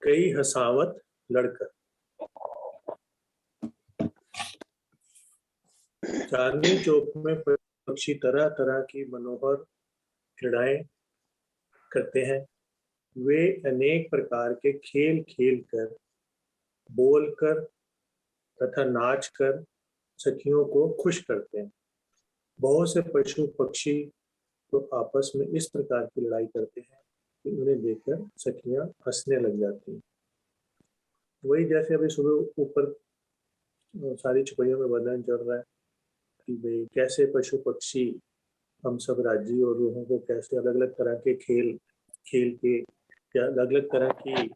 कई हसावत लड़कर। चांदनी चौक में पक्षी तरह तरह की मनोहर क्रीड़ाएं करते हैं। वे अनेक प्रकार के खेल खेल कर, बोल कर तथा नाच कर सखियों को खुश करते हैं। बहुत से पशु पक्षी तो आपस में इस प्रकार की लड़ाई करते हैं कि उन्हें देखकर सखियां हंसने लग जाती हैं। वही जैसे अभी सुबह ऊपर सारी छुपाइयों में वर्णन चल रहा है कि भाई कैसे पशु पक्षी हम सब राज्य और रूहों को कैसे अलग अलग तरह के खेल खेल के या अलग अलग तरह की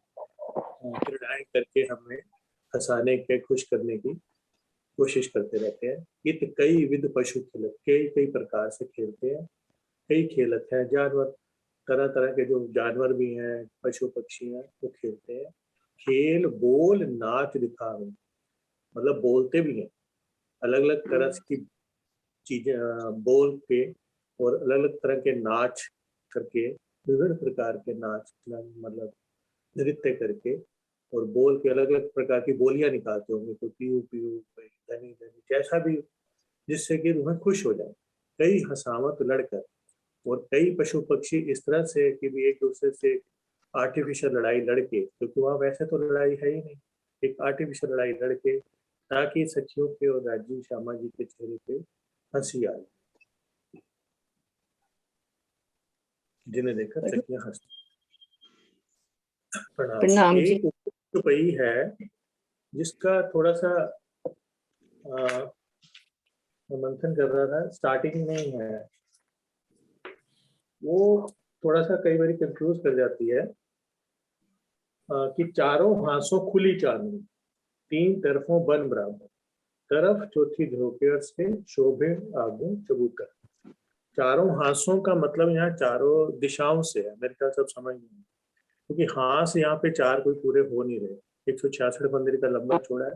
क्रीड़ाएं करके हमें हंसाने के खुश करने की कोशिश करते रहते हैं। इत कई विध पशु खेलत, कई कई प्रकार से खेलते हैं। कई खेलत है जानवर, तरह तरह के जो जानवर भी हैं पशु पक्षी हैं वो खेलते हैं। खेल बोल नाच दिखावे, मतलब बोलते भी हैं अलग अलग तरह की चीजें बोल के और अलग अलग तरह के नाच करके, विभिन्न प्रकार के नाच मतलब नृत्य करके और बोल के अलग अलग प्रकार की बोलियां निकालते होंगे, कोई पीयू पीयू, कोई धनी धनी, जैसा भी, जिससे कि रूहें खुश हो जाए। कई हसावत लड़कर, और कई पशु पक्षी इस तरह से कि भी एक दूसरे से आर्टिफिशियल लड़ाई लड़के, क्योंकि वहां वैसे तो लड़ाई है ही नहीं, एक आर्टिफिशियल लड़ाई लड़के ताकि सखियों के और राजीव श्यामा जी के चेहरे पे हंसी आए, जिन्हें देखकर सखियां हंसती। प्रणाम। एक उपई है जिसका थोड़ा सा मंथन कर रहा था, स्टार्टिंग में ही है वो थोड़ा सा कई बार कंफ्यूज कर जाती है कि चारों हांसों खुली चांदनी, तीन तरफों बन बराबर, तरफ चौथी ध्रुव से शोभे आगू चबूतर। चारों हांसों का मतलब यहाँ चारों दिशाओं से है, मेरे ख्याल सब समझ नहीं, क्योंकि हांस यहाँ पे चार कोई पूरे हो नहीं रहे, 166 मंदिर का लंबा छोड़ा है।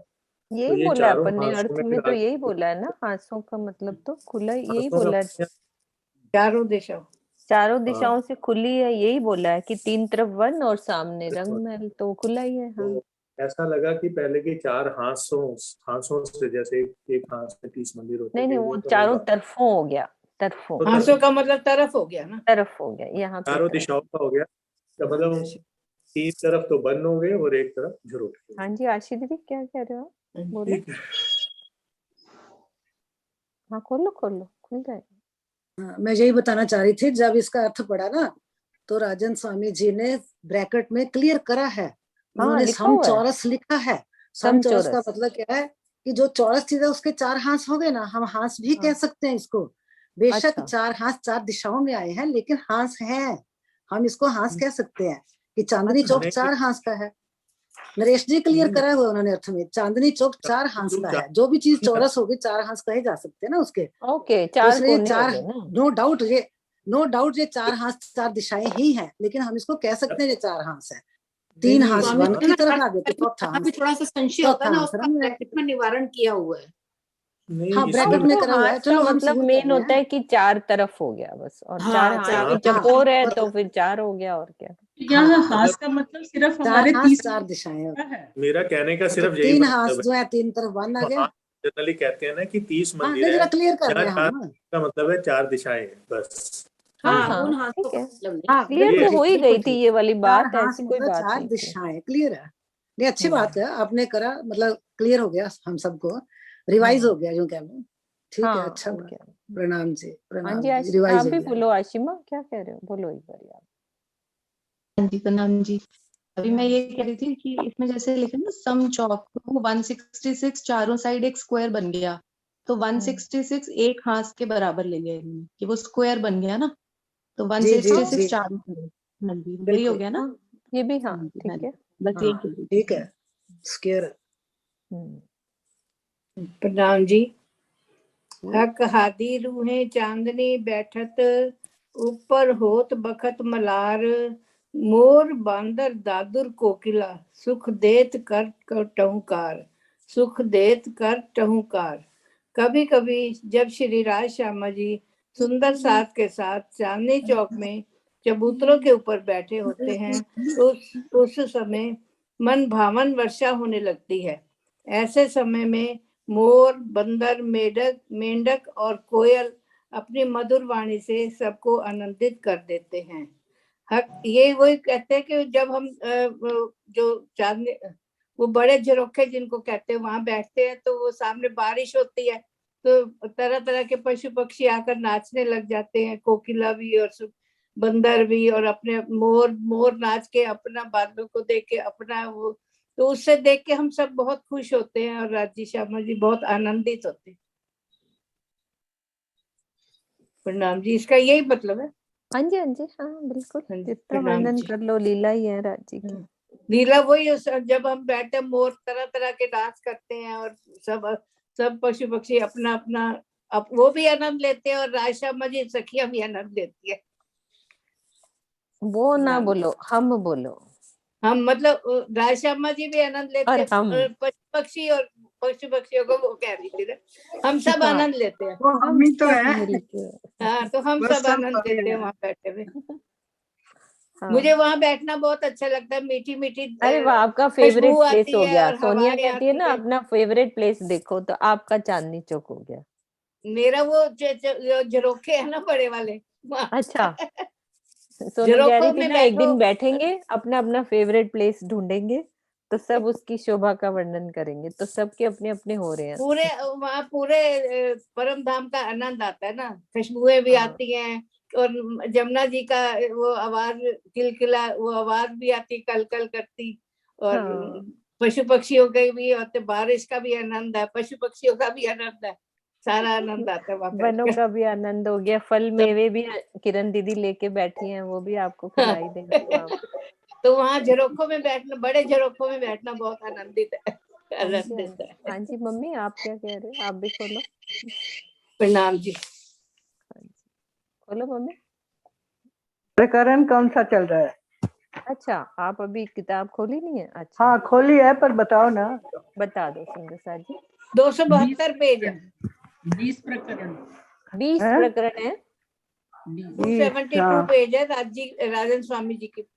यही तो ये बोला चारों अपन ने हांसों अर्थ में, तो यही बोला है ना, हांसों का मतलब तो खुला, यही बोला है चारों दिशाओं, चारों दिशाओं से खुली है, यही बोला है कि तीन तरफ वन और सामने रंग महल, तो खुला ही है। हाँ। तो ऐसा लगा कि पहले के चार हांसों से, जैसे एक हांस में 30 मंदिर होते नहीं थे, नहीं, वो चारों तरफों हो गया, तरफों, तो हांसों का मतलब तरफ हो गया ना, तरफ हो गया, यहाँ पे चारों दिशाओं का हो गया, तो मतलब तीन तरफ तो बंद हो गए और एक तरफ झुरुट। हाँ जी आशी दीदी क्या कह रहे हो, बोलो। हाँ खोलो खोलो, खुल जाएगा। मैं यही बताना चाह रही थी, जब इसका अर्थ पढ़ा ना तो राजन स्वामी जी ने ब्रैकेट में क्लियर करा है, उन्होंने समचौरस लिखा है। समचौरस का मतलब क्या है कि जो चौरस चीज है उसके चार हांस हो गए ना, हम हांस भी कह सकते हैं इसको। बेशक चार हांस चार दिशाओं में आए हैं, लेकिन हांस हैं, हम इसको हांस कह सकते हैं कि चांदनी चौक नहीं, 4 हांस का है। नरेश जी क्लियर करा हुआ उन्होंने अर्थ में, चांदनी चौक 4 हांस का है। जो भी चीज चौरस होगी 4 हांस कहे जा सकते हैं ना उसके। ओके, तो 4 इसलिए कोने हो 4 गए ना। नो डाउट ये 4 हांस 4 दिशाएं ही हैं, लेकिन हम इसको कह सकते हैं ये 4 हांस है। 3 हांस स्वामी वन जी की ना तरफ आगे तो चौथा यहाँ हांस, भी थोड़ा सा संशय होता है चौथा ना, हांस उसका रंग में। ब्रैकेट में निवारण किया हुआ है। नहीं, हाँ इसमें ब्रैकेट में तो करा हुआ है। हाथ का चलो हम मतलब सिद्ध कर मेन रहे होता हैं। है कि 4 तरफ हो गया बस, और 4 हाँ, हाथ 4 की हाँ, चकोर है मतलब तो फिर 4 हो गया, और क्या। यहाँ हाँ हास का मतलब सिर्फ 4 हमारे हांस 30 4 दिशाएं हैं। है। मेरा कहने का तो सिर्फ यही 3 मतलब हांस है। जो है 3 तरफ वन आ गया। हाँ, जनरली कहते हैं ना कि 30 हाँ मंदिर नहीं है, जरा क्लियर कर रहे यहाँ हैं 4 हम। का मतलब है 4 दिशाएं हैं बस। हाँ हाँ, हाँ उन हाथों ठीक का है, मतलब नहीं। हाँ क्लियर बिल्कुल तो ठीक, हो ही बिल्कुल गई थी ठीक। ये वाली 4 बात, हांस ऐसी कोई मतलब बात 4 नहीं थी। दिशाएं, क्लियर है। नहीं अच्छी बात है, आपने करा, मतलब क्लियर हो गया हम सबको, रिवाइज हो गया यूं कह लो। ठीक है, हाँ अच्छा और हुआ। क्या। प्रणाम जी, हाँ प्रणाम जी, जी, रिवाइज आप हो भी गया। बोलो आशिमा, क्या कह रहे हो, बोलो एक बार आप। हाँ जी, प्रणाम जी। अभी मैं ये कह रही थी कि इसमें जैसे लिखे ना सम चौक, तो 166 चारों साइड एक स्क्वायर बन गया, तो 166 एक हाथ के बराबर ले लिया इन्होंने कि वो स्क्वायर बन गया ना, तो जी जी 166 जी चारों साइड। हाँ जी, यही हो बिल्कुल गया ना। हाँ ये भी, हाँ हाँ जी, हाँ ठीक है। जी, बस यही हाँ कह रही थी। ठीक है, स्क्वायर। प्रणाम जी। हक हादी रूहे चांदनी बैठत, ऊपर होत बखत मलार, मोर बांदर दादुर कोकिला, सुख देत कर टहुकार, सुख देत कर टहुकार। कभी कभी जब श्री राज श्यामा जी सुंदर साथ के साथ चांदनी चौक में चबूतरों के ऊपर बैठे होते हैं, तो उस समय मन भावन वर्षा होने लगती है। ऐसे समय में मोर, बंदर, मेंढक और कोयल अपनी मधुर वाणी से सबको आनंदित कर देते हैं। ये वही कहते हैं कि जब हम जो चांदनी, वो बड़े झरोखे जिनको कहते हैं, वहां बैठते हैं तो वो सामने बारिश होती है, तो तरह तरह के पशु पक्षी आकर नाचने लग जाते हैं, कोकिला भी और बंदर भी, और अपने मोर नाच के अपना बादलों को देख के अपना वो, तो उससे देख के हम सब बहुत खुश होते हैं और राजी श्यामा जी बहुत आनंदित होते हैं। प्रणाम जी, इसका यही मतलब है। हाँ जी, हाँ जी, हाँ बिल्कुल, जितना प्रणाम वर्णन जी। कर लो, लीला ही है राजी की। लीला वही, जब हम बैठे मोर तरह तरह के डांस करते हैं और सब पशु पक्षी अपना अपना वो भी आनंद लेते हैं, और राज श्यामा जी सखिया भी आनंद लेती है। वो ना बोलो, हम बोलो। हम मतलब राज श्यामा जी भी आनंद लेते और हैं, हम पशु पक्षियों को वो कह रही थी ना, हम सब हाँ, आनंद लेते हैं। वो हम ही तो सब है। मिलके। हाँ, तो हम बस सब सब आनंद सभी लेते हैं हैं। वहां बैठे हुए। हाँ। मुझे वहां बैठना बहुत अच्छा लगता है, मीठी मीठी अरे वाह, आपका फेवरेट खुशबू प्लेस आती हो है गया। और सोनिया हवाएं कहती है आती ना है। अपना फेवरेट प्लेस देखो, तो आपका चांदनी चौक हो गया। मेरा वो झरोखे है ना बड़े वाले, अच्छा, सोनू कह रही झरोखों थी में ना एक बैठो। दिन बैठेंगे, अपना अपना फेवरेट प्लेस ढूंढेंगे, तो सब उसकी शोभा का वर्णन करेंगे, तो सबके अपने अपने हो रहे हैं। वहाँ पूरे परम धाम का आनंद आता है ना, खुशबुएं भी आती हैं, और जमुना जी का वो आवाज किलकिला, वो आवाज भी आती, कल कल करती, और पशु पक्षियों के भी होते, बारिश का भी आनंद है, पशु पक्षियों का भी आनंद है, सारा आनंद आता है वहाँ वनों बैठकर। का भी आनंद हो गया, फल मेवे भी किरण दीदी लेके बैठी हैं, वो भी आपको खिलाई देंगी वहाँ पे। तो वहाँ झरोखों में बैठना, बड़े झरोखों में बैठना बहुत आनंदित है, आनंदित है। हाँ जी मम्मी, आप क्या कह रहे हो, आप भी खोलो। प्रणाम जी। खोलो मम्मी। प्रकरण कौन सा चल रहा है? अच्छा, आप अभी किताब खोली नहीं है? अच्छा हाँ खोली है, पर बताओ ना। बता दो सुंदर जी। 272 पेज है। 20 प्रकरण। 20 प्रकरण है। 272 पेज है राजन स्वामी जी की।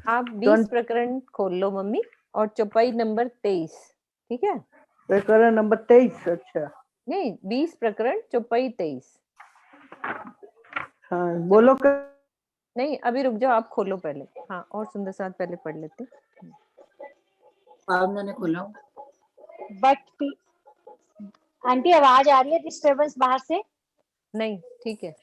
आप 20 प्रकरण खोल लो मम्मी, और चौपाई नंबर 23, ठीक है? प्रकरण नंबर 23। अच्छा नहीं, 20 प्रकरण चौपाई 23। हाँ बोलो नहीं अभी रुक जाओ, आप खोलो पहले। हाँ, और सुंदर साथ पहले पढ़ लेते। भावना ने खोला। बट आंटी आवाज आ रही है डिस्टर्बेंस बाहर से? नहीं ठीक है।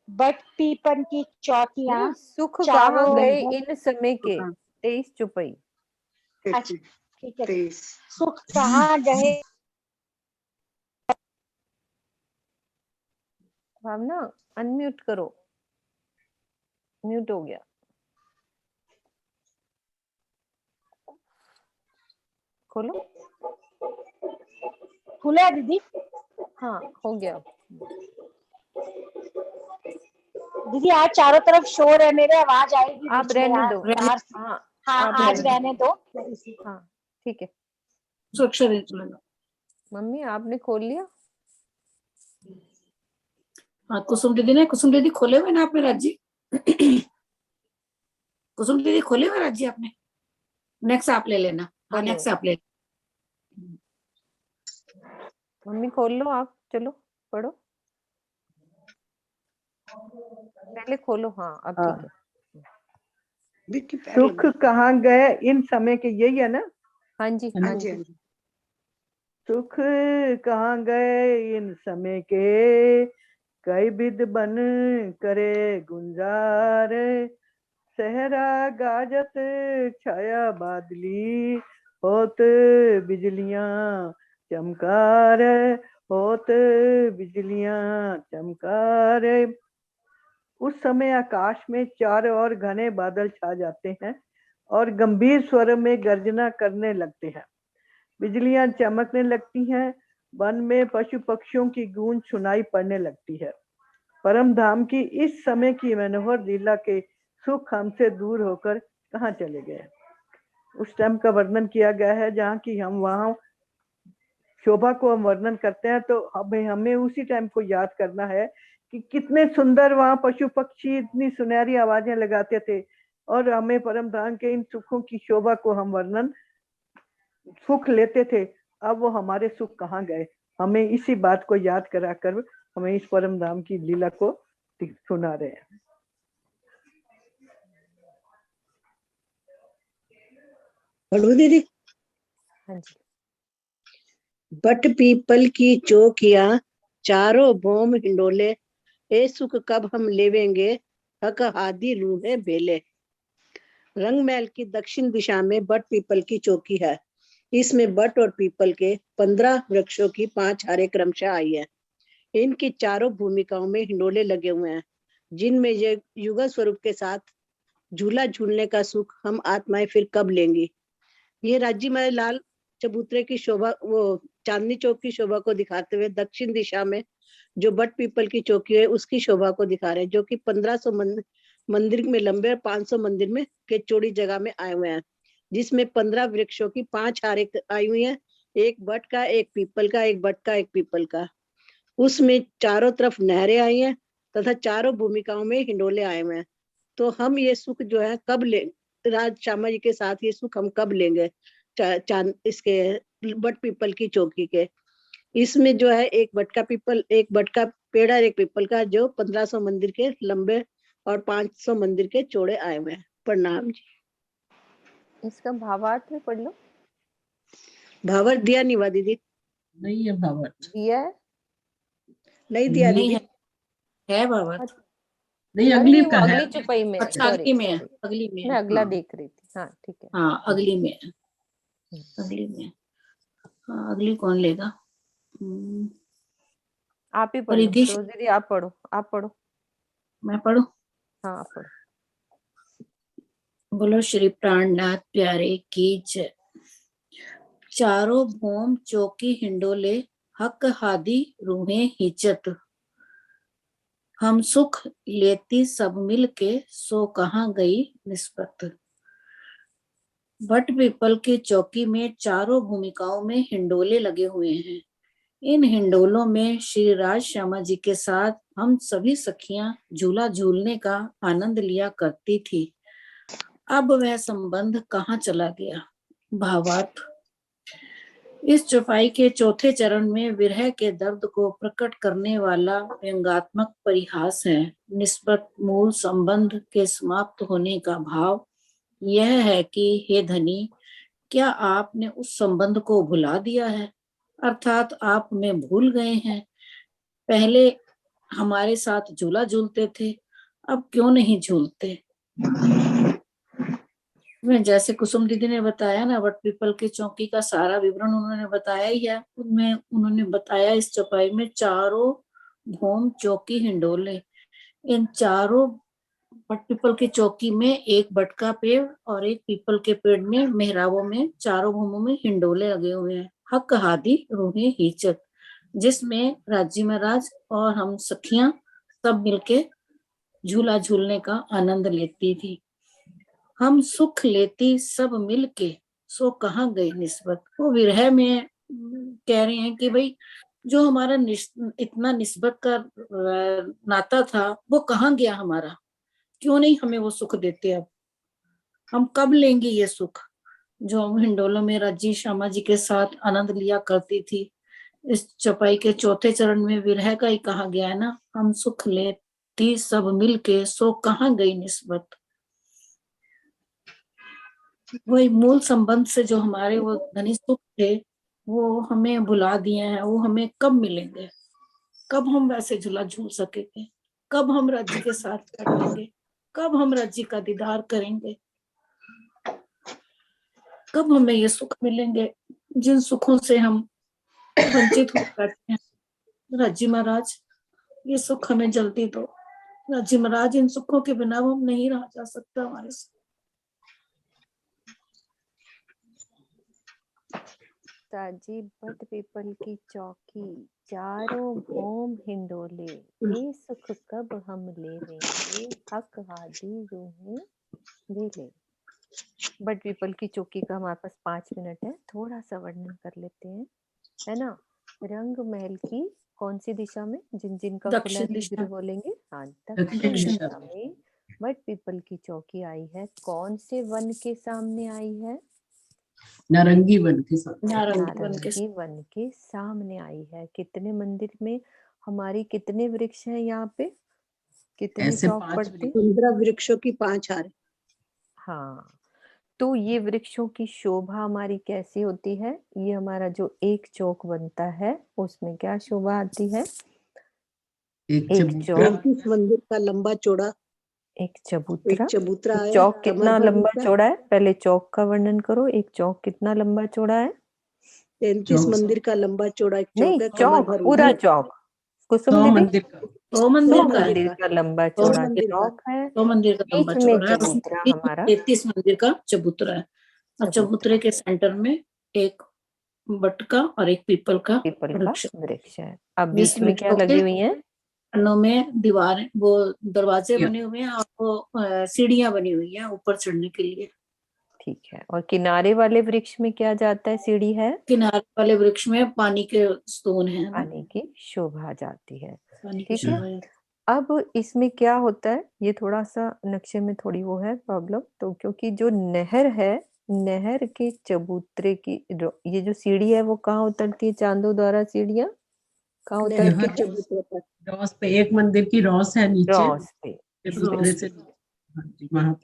बट पीपन की चौकियां सुख कहाँ चारों गए इन समय के, 23 चौपाई। अच्छा ठीक है। सुख कहाँ गए, भावना अनम्यूट करो। म्यूट हो गया। खोलो। खुला है दीदी? हाँ हो गया। दीदी आज चारों तरफ शोर है, मेरे आवाज आएगी आप बीच में रहने यार दो। बाहर। हाँ हाँ आप आज रहने रहने दो। हाँ ठीक है। सुरक्षा दे चलेगा। मम्मी आपने खोल लिया? हाँ कुसुम दीदी खोले हुए ना आपने राजी? कुसुम दीदी खोले हुए राजी आपने? नेक्स्ट आप ले लेना। हाँ नेक्स्ट आप ले। मम्मी खोल लो आप, चलो पढ़ो पहले खोलो। हाँ अब ठीक है। सुख कहाँ गए इन समय के, यही है ना? हाँ जी हाँ जी। सुख कहाँ गए इन समय के, कई विध बन करे गुंजार, सहरा गाजत छाया बादली, होत बिजलियां चमकार, होत बिजलियां चमकार। उस समय आकाश में चारों ओर घने बादल छा जाते हैं और गंभीर स्वर में गर्जना करने लगते हैं। बिजलियां चमकने लगती हैं, वन में पशु पक्षियों की गूंज सुनाई पड़ने लगती है। परम धाम की इस समय की मनोहर लीला के सुख हमसे दूर होकर कहाँ चले गए। उस टाइम का वर्णन किया गया है जहाँ की हम वहाँ शोभा को हम वर्णन करते हैं, तो हमें उसी टाइम को याद करना है कि कितने सुंदर वहाँ पशु पक्षी इतनी सुनहरी आवाजें लगाते थे, और हमें परम धाम के इन सुखों की शोभा को हम वर्णन सुख लेते थे। अब वो हमारे सुख कहाँ गए, हमें इसी बात को याद कराकर हमें इस परम धाम की लीला को सुना रहे हैं। पढ़ू दीदी? हाँ जी। बट पीपल की चौकिया चारों भौम हिंडोले, ए सुख कब हम लेवेंगे हक हादी रूहे बेले। रंग महल की दक्षिण दिशा में बट पीपल की चौकी है। इसमें बट और पीपल के 15 वृक्षों की 5 हारें क्रमशः आई है। इनकी चारों भूमिकाओं में हिंडोले लगे हुए हैं, जिनमें ये युगल स्वरूप के साथ झूला झूलने का सुख हम आत्माएं फिर कब लेंगी। ये राज्य में लाल चबूतरे की शोभा, वो चांदनी चौक की शोभा को दिखाते हुए दक्षिण दिशा में जो बट पीपल की चौकी है उसकी शोभा को दिखा रहे हैं, जो कि 1500 मंदिर में लंबे और 500 मंदिर में के चौड़ी जगह में आए हुए हैं, जिसमें 15 वृक्षों की 5 हारें आई हुई हैं, एक बट का, एक पीपल का, एक बट का, एक पीपल का। उसमें चारों तरफ नहरें आई हैं तथा चारों भूमिकाओं में हिंडोले आए हुए हैं। तो हम ये सुख जो है कब ले, राज श्यामा जी के साथ ये सुख हम कब लेंगे इसके बट पीपल की चौकी के। इसमें जो है एक बट का पीपल, एक बट का पेड़ और एक पीपल का, जो 1500 मंदिर के लंबे और 500 मंदिर के चौड़े आए हुए हैं। प्रणाम जी। इसका भावार्थ में पढ़ लो। भावार्थ दिया नहीं हुआ दीदी? नहीं है भावार्थ। दिया है? नहीं दिया नहीं दीदी। है बाबा। नहीं अरे अगली नहीं, वो का है। अगली चौपाई में। अच्छा अगली में है, अगली में मैं है। अगला हाँ देख रही थी। हाँ ठीक है। हाँ अगली में है, अगली में। हाँ अगली कौन लेगा? आप ही पढ़ लो। रिद्धि, रोज दीदी आप पढ़ो, आप पढ़ो। मैं पढ़ू? हाँ आप पढ़ो। बोलो श्री प्राणनाथ प्यारे की जय। चारों भौम चौकी हिंडोले, हक हादी रूहें हिचत। हम सुख लेती सब मिल के, सो कहाँ गई निस्बत। बट पीपल की चौकी में चारों भूमिकाओं में हिंडोले लगे हुए हैं। इन हिंडोलों में श्री राज श्यामा जी के साथ हम सभी सखियां झूला झूलने का आनंद लिया करती थी। अब वह संबंध कहाँ चला गया। भावार्थ। इस चौपाई के चौथे चरण में विरह के दर्द को प्रकट करने वाला व्यंगात्मक परिहास है। निस्बत मूल संबंध के समाप्त होने का भाव यह है कि हे धनी, क्या आपने उस संबंध को भुला दिया है, अर्थात आप हमें भूल गए हैं। पहले हमारे साथ झूला झूलते थे, अब क्यों नहीं झूलते। जैसे कुसुम दीदी ने बताया ना, बट पीपल की चौकी का सारा विवरण उन्होंने बताया ही है। उनमें उन्होंने बताया इस चौपाई में चारों भौम चौकी हिंडोले, इन चारों बट पीपल की चौकी में एक बट का पेड़ और एक पीपल के पेड़ में मेहराबों में चारों भूमों में हिंडोले लगे हुए हैं। हक हादी रूहे हीचक, जिसमें राज्य महाराज और हम सखियां सब मिलके झूला झूलने का आनंद लेती थी। हम सुख लेती सब मिलके, सो कहाँ गई निस्बत। वो विरह में कह रहे हैं कि भाई जो हमारा इतना निस्बत का नाता था वो कहाँ गया हमारा, क्यों नहीं हमें वो सुख देते। अब हम कब लेंगे ये सुख जो हम हिंडोलों में राज्य श्यामा जी के साथ आनंद लिया करती थी। इस चौपाई के चौथे चरण में विरह का ही कहा गया है ना, हम सुख लेती सब मिलके, सो कहाँ गई निस्बत। वही मूल संबंध से जो हमारे वो धनी सुख थे वो हमें भुला दिए हैं। वो हमें कब मिलेंगे, कब हम वैसे झूला झूल सकेंगे, कब हम राज्य के साथ बैठेंगे, कब हम राज्य का दीदार करेंगे, कब हमें ये सुख मिलेंगे जिन सुखों से हम वंचित हो बैठे हैं। राज्य महाराज ये सुख हमें जल्दी दो। राज्य महाराज इन सुखों के बिना हम नहीं रहा जा सकता हमारे से। साजी बट पीपल की चौकी, चारों भौम हिंडोले, ये सुख कब हम लेवेंगे, हक हादी रूहें भेले। बट पीपल की चौकी का हमारे पास 5 मिनट है, थोड़ा सा वर्णन कर लेते हैं, है ना। रंग महल की कौन सी दिशा में, जिन जिनका खुला है शीघ्र बोलेंगे। हाँ, दक्षिण दिशा में बट पीपल की चौकी आई है। कौन से वन के सामने आई है? नारंगी वन के सामने। नारंगी वन के सामने आई है। कितने मंदिर में हमारी कितने वृक्ष हैं यहाँ पे, कितने चौक पड़ते? 15 वृक्षों की 5 हार। हाँ, तो ये वृक्षों की शोभा हमारी कैसी होती है? ये हमारा जो एक चौक बनता है उसमें क्या शोभा आती है? एक चौक, मंदिर का लंबा चौड़ा एक चबूतरा। चबूतरा है। चौक कितना लंबा चौड़ा है? पहले चौक का वर्णन करो। एक चौक कितना लंबा चौड़ा है? 33 मंदिर का लंबा चौड़ा एक नहीं, चौक है। चौक पूरा चौक। कुसुम दीदी, 100 मंदिर का लंबा चौड़ा चौक है। 100 मंदिर का लंबा बीच में चौड़ा है, चबूतरा हमारा 33 मंदिर का चबूतरा है। और चबूतरे के सेंटर में एक बट का और एक पीपल का वृक्ष है। अब बीच में क्या लगी हुई है? में दीवार, वो दरवाजे बने हुए हैं और वो सीढ़ियां बनी हुई है ऊपर चढ़ने के लिए। ठीक है। और किनारे वाले वृक्ष में क्या जाता है? सीढ़ी है। किनारे वाले वृक्ष में पानी के स्तून है, पानी की शोभा जाती है। ठीक है। अब इसमें क्या होता है, ये थोड़ा सा नक्शे में थोड़ी वो है प्रॉब्लम, तो क्योंकि जो नहर है, नहर के चबूतरे की ये जो सीढ़ी है वो कहाँ उतरती है? चांदो द्वारा सीढ़ियां कहाँ उतरती है? रॉस पे, एक मंदिर की रॉस है नीचे, रॉस पे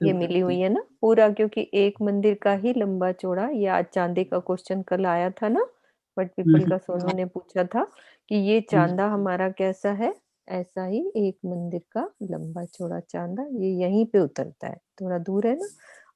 ये मिली हुई है ना पूरा, क्योंकि एक मंदिर का ही लंबा चौड़ा। ये आज चांदे का क्वेश्चन कल आया था ना, बट पीपल का सोनू ने पूछा था कि ये चांदा हमारा कैसा है, ऐसा ही एक मंदिर का लंबा चौड़ा चांदा ये यहीं पे उतरता है, थोड़ा दूर है ना।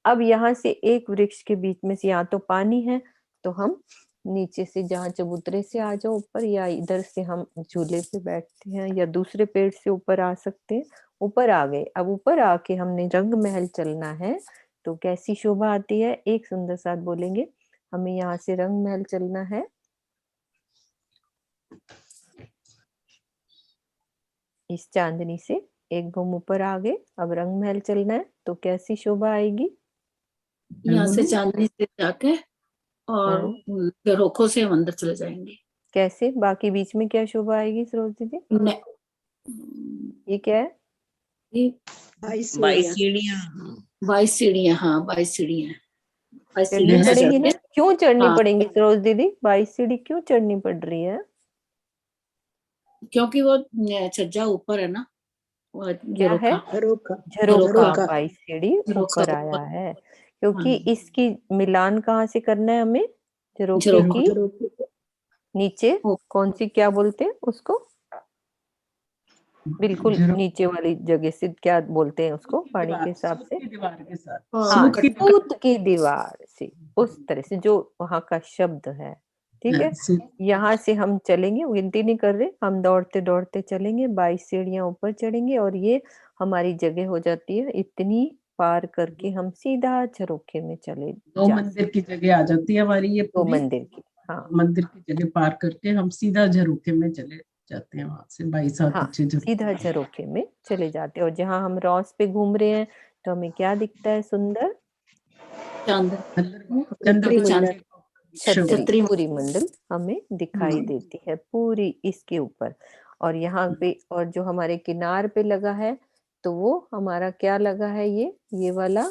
अब यहाँ से एक वृक्ष के बीच में से, यहाँ तो पानी है तो हम नीचे से जहाँ चबूतरे से आ जाओ ऊपर, या इधर से हम झूले पे बैठते हैं, या दूसरे पेड़ से ऊपर आ सकते हैं। ऊपर आ गए। अब ऊपर आके हमने रंग महल चलना है तो कैसी शोभा आती है? एक सुंदर साथ बोलेंगे, हमें यहाँ से रंग महल चलना है। इस चांदनी से एक घूम ऊपर आ गए, अब रंग महल चलना है तो कैसी शोभा आएगी? यहाँ से चांदनी से जाके और रोखों से हम अंदर चले जाएंगे। कैसे? बाकी बीच में क्या शोभा आएगी सरोज दीदी? ये क्या है? 22 सीढ़ियां। 22 सीढ़ियां। हाँ, 22 सीढ़ियां। चढ़नी पड़ेगी ना? क्यों चढ़नी पड़ेंगी सरोज दीदी? 22 सीढ़ी क्यों चढ़नी पड़ रही है? क्योंकि वो छज्जा ऊपर है ना, क्या है? झरोखा 22 सीढ़ी ऊपर आया है, क्योंकि इसकी मिलान कहाँ से करना है हमें? झरोखे की नीचे कौन सी, क्या बोलते हैं उसको, बिल्कुल नीचे वाली जगह से क्या बोलते हैं उसको पानी के हिसाब से? दीवार के साथ। हाँ, सूत की दीवार से, उस तरह से जो वहां का शब्द है ठीक है। यहाँ से हम चलेंगे, गिनती नहीं कर रहे, हम दौड़ते दौड़ते चलेंगे, 22 सीढ़ियां ऊपर चढ़ेंगे और ये हमारी जगह हो जाती है। इतनी पार करके हम सीधा झरोखे में चले दो जा मंदिर की जगह आ जाती है हमारी ये दो पूरी। मंदिर की, हाँ मंदिर की जगह पार करके हम सीधा झरोखे में चले जाते हैं, वहां से 22 हाथ हाँ ऊंचे सीधा झरोखे में चले जाते हैं। और जहाँ हम रॉस पे घूम रहे हैं तो हमें क्या दिखता है? सुंदर चंद्र छतरी, पूरी मंडल हमें दिखाई देती है पूरी इसके ऊपर। और यहाँ पे और जो हमारे किनार पे लगा है तो वो हमारा क्या लगा है? ये वाला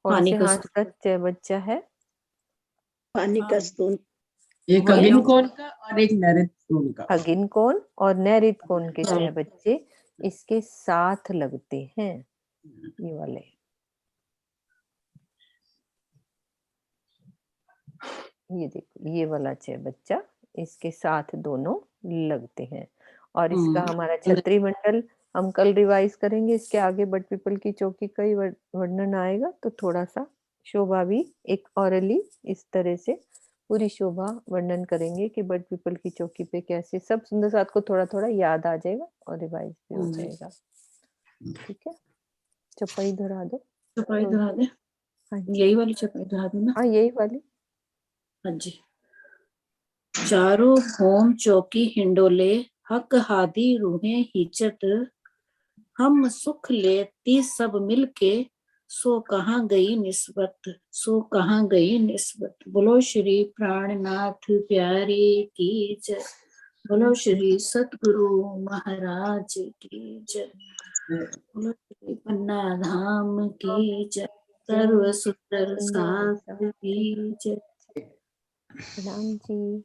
कौन से हाथ का बच्चा है? पानी का स्तून। एक अगिन कोण का और एक नैऋत कोण का। अगिन कोण और नैऋत कोण के छह बच्चे इसके साथ लगते हैं, ये वाले। ये देखो, ये वाला छह बच्चा इसके साथ दोनों लगते हैं। और इसका हमारा छतरी मंडल हम कल रिवाइज करेंगे। इसके आगे बट पीपल की चौकी का ही वर्णन आएगा, तो थोड़ा सा शोभा भी एक औरली इस तरह से पूरी शोभा वर्णन करेंगे कि बट पीपल की चौकी पे कैसे सब सुंदर साथ को थोड़ा थोड़ा याद आ जाएगा और रिवाइज भी हो जाएगा। ठीक है, चौपाई दोहरा दो। चौपाई दोहरा दे, यही वाली चौपाई दोहरा दो ना? हाँ यही वाली। हाँ जी। चारों भौम चौकी हिंडोले, हक हादी रूहें हिचत, हम सुख लेती सब मिलके, सो कहाँ गई निस्बत, सो कहाँ गई निस्बत। बोलो श्री प्राणनाथ प्यारे की जय, बोलो श्री सतगुरु महाराज की जय, बोलो श्री पन्ना धाम की जय, सर्व सुंदर शास्त्र की जय। प्रणाम जी।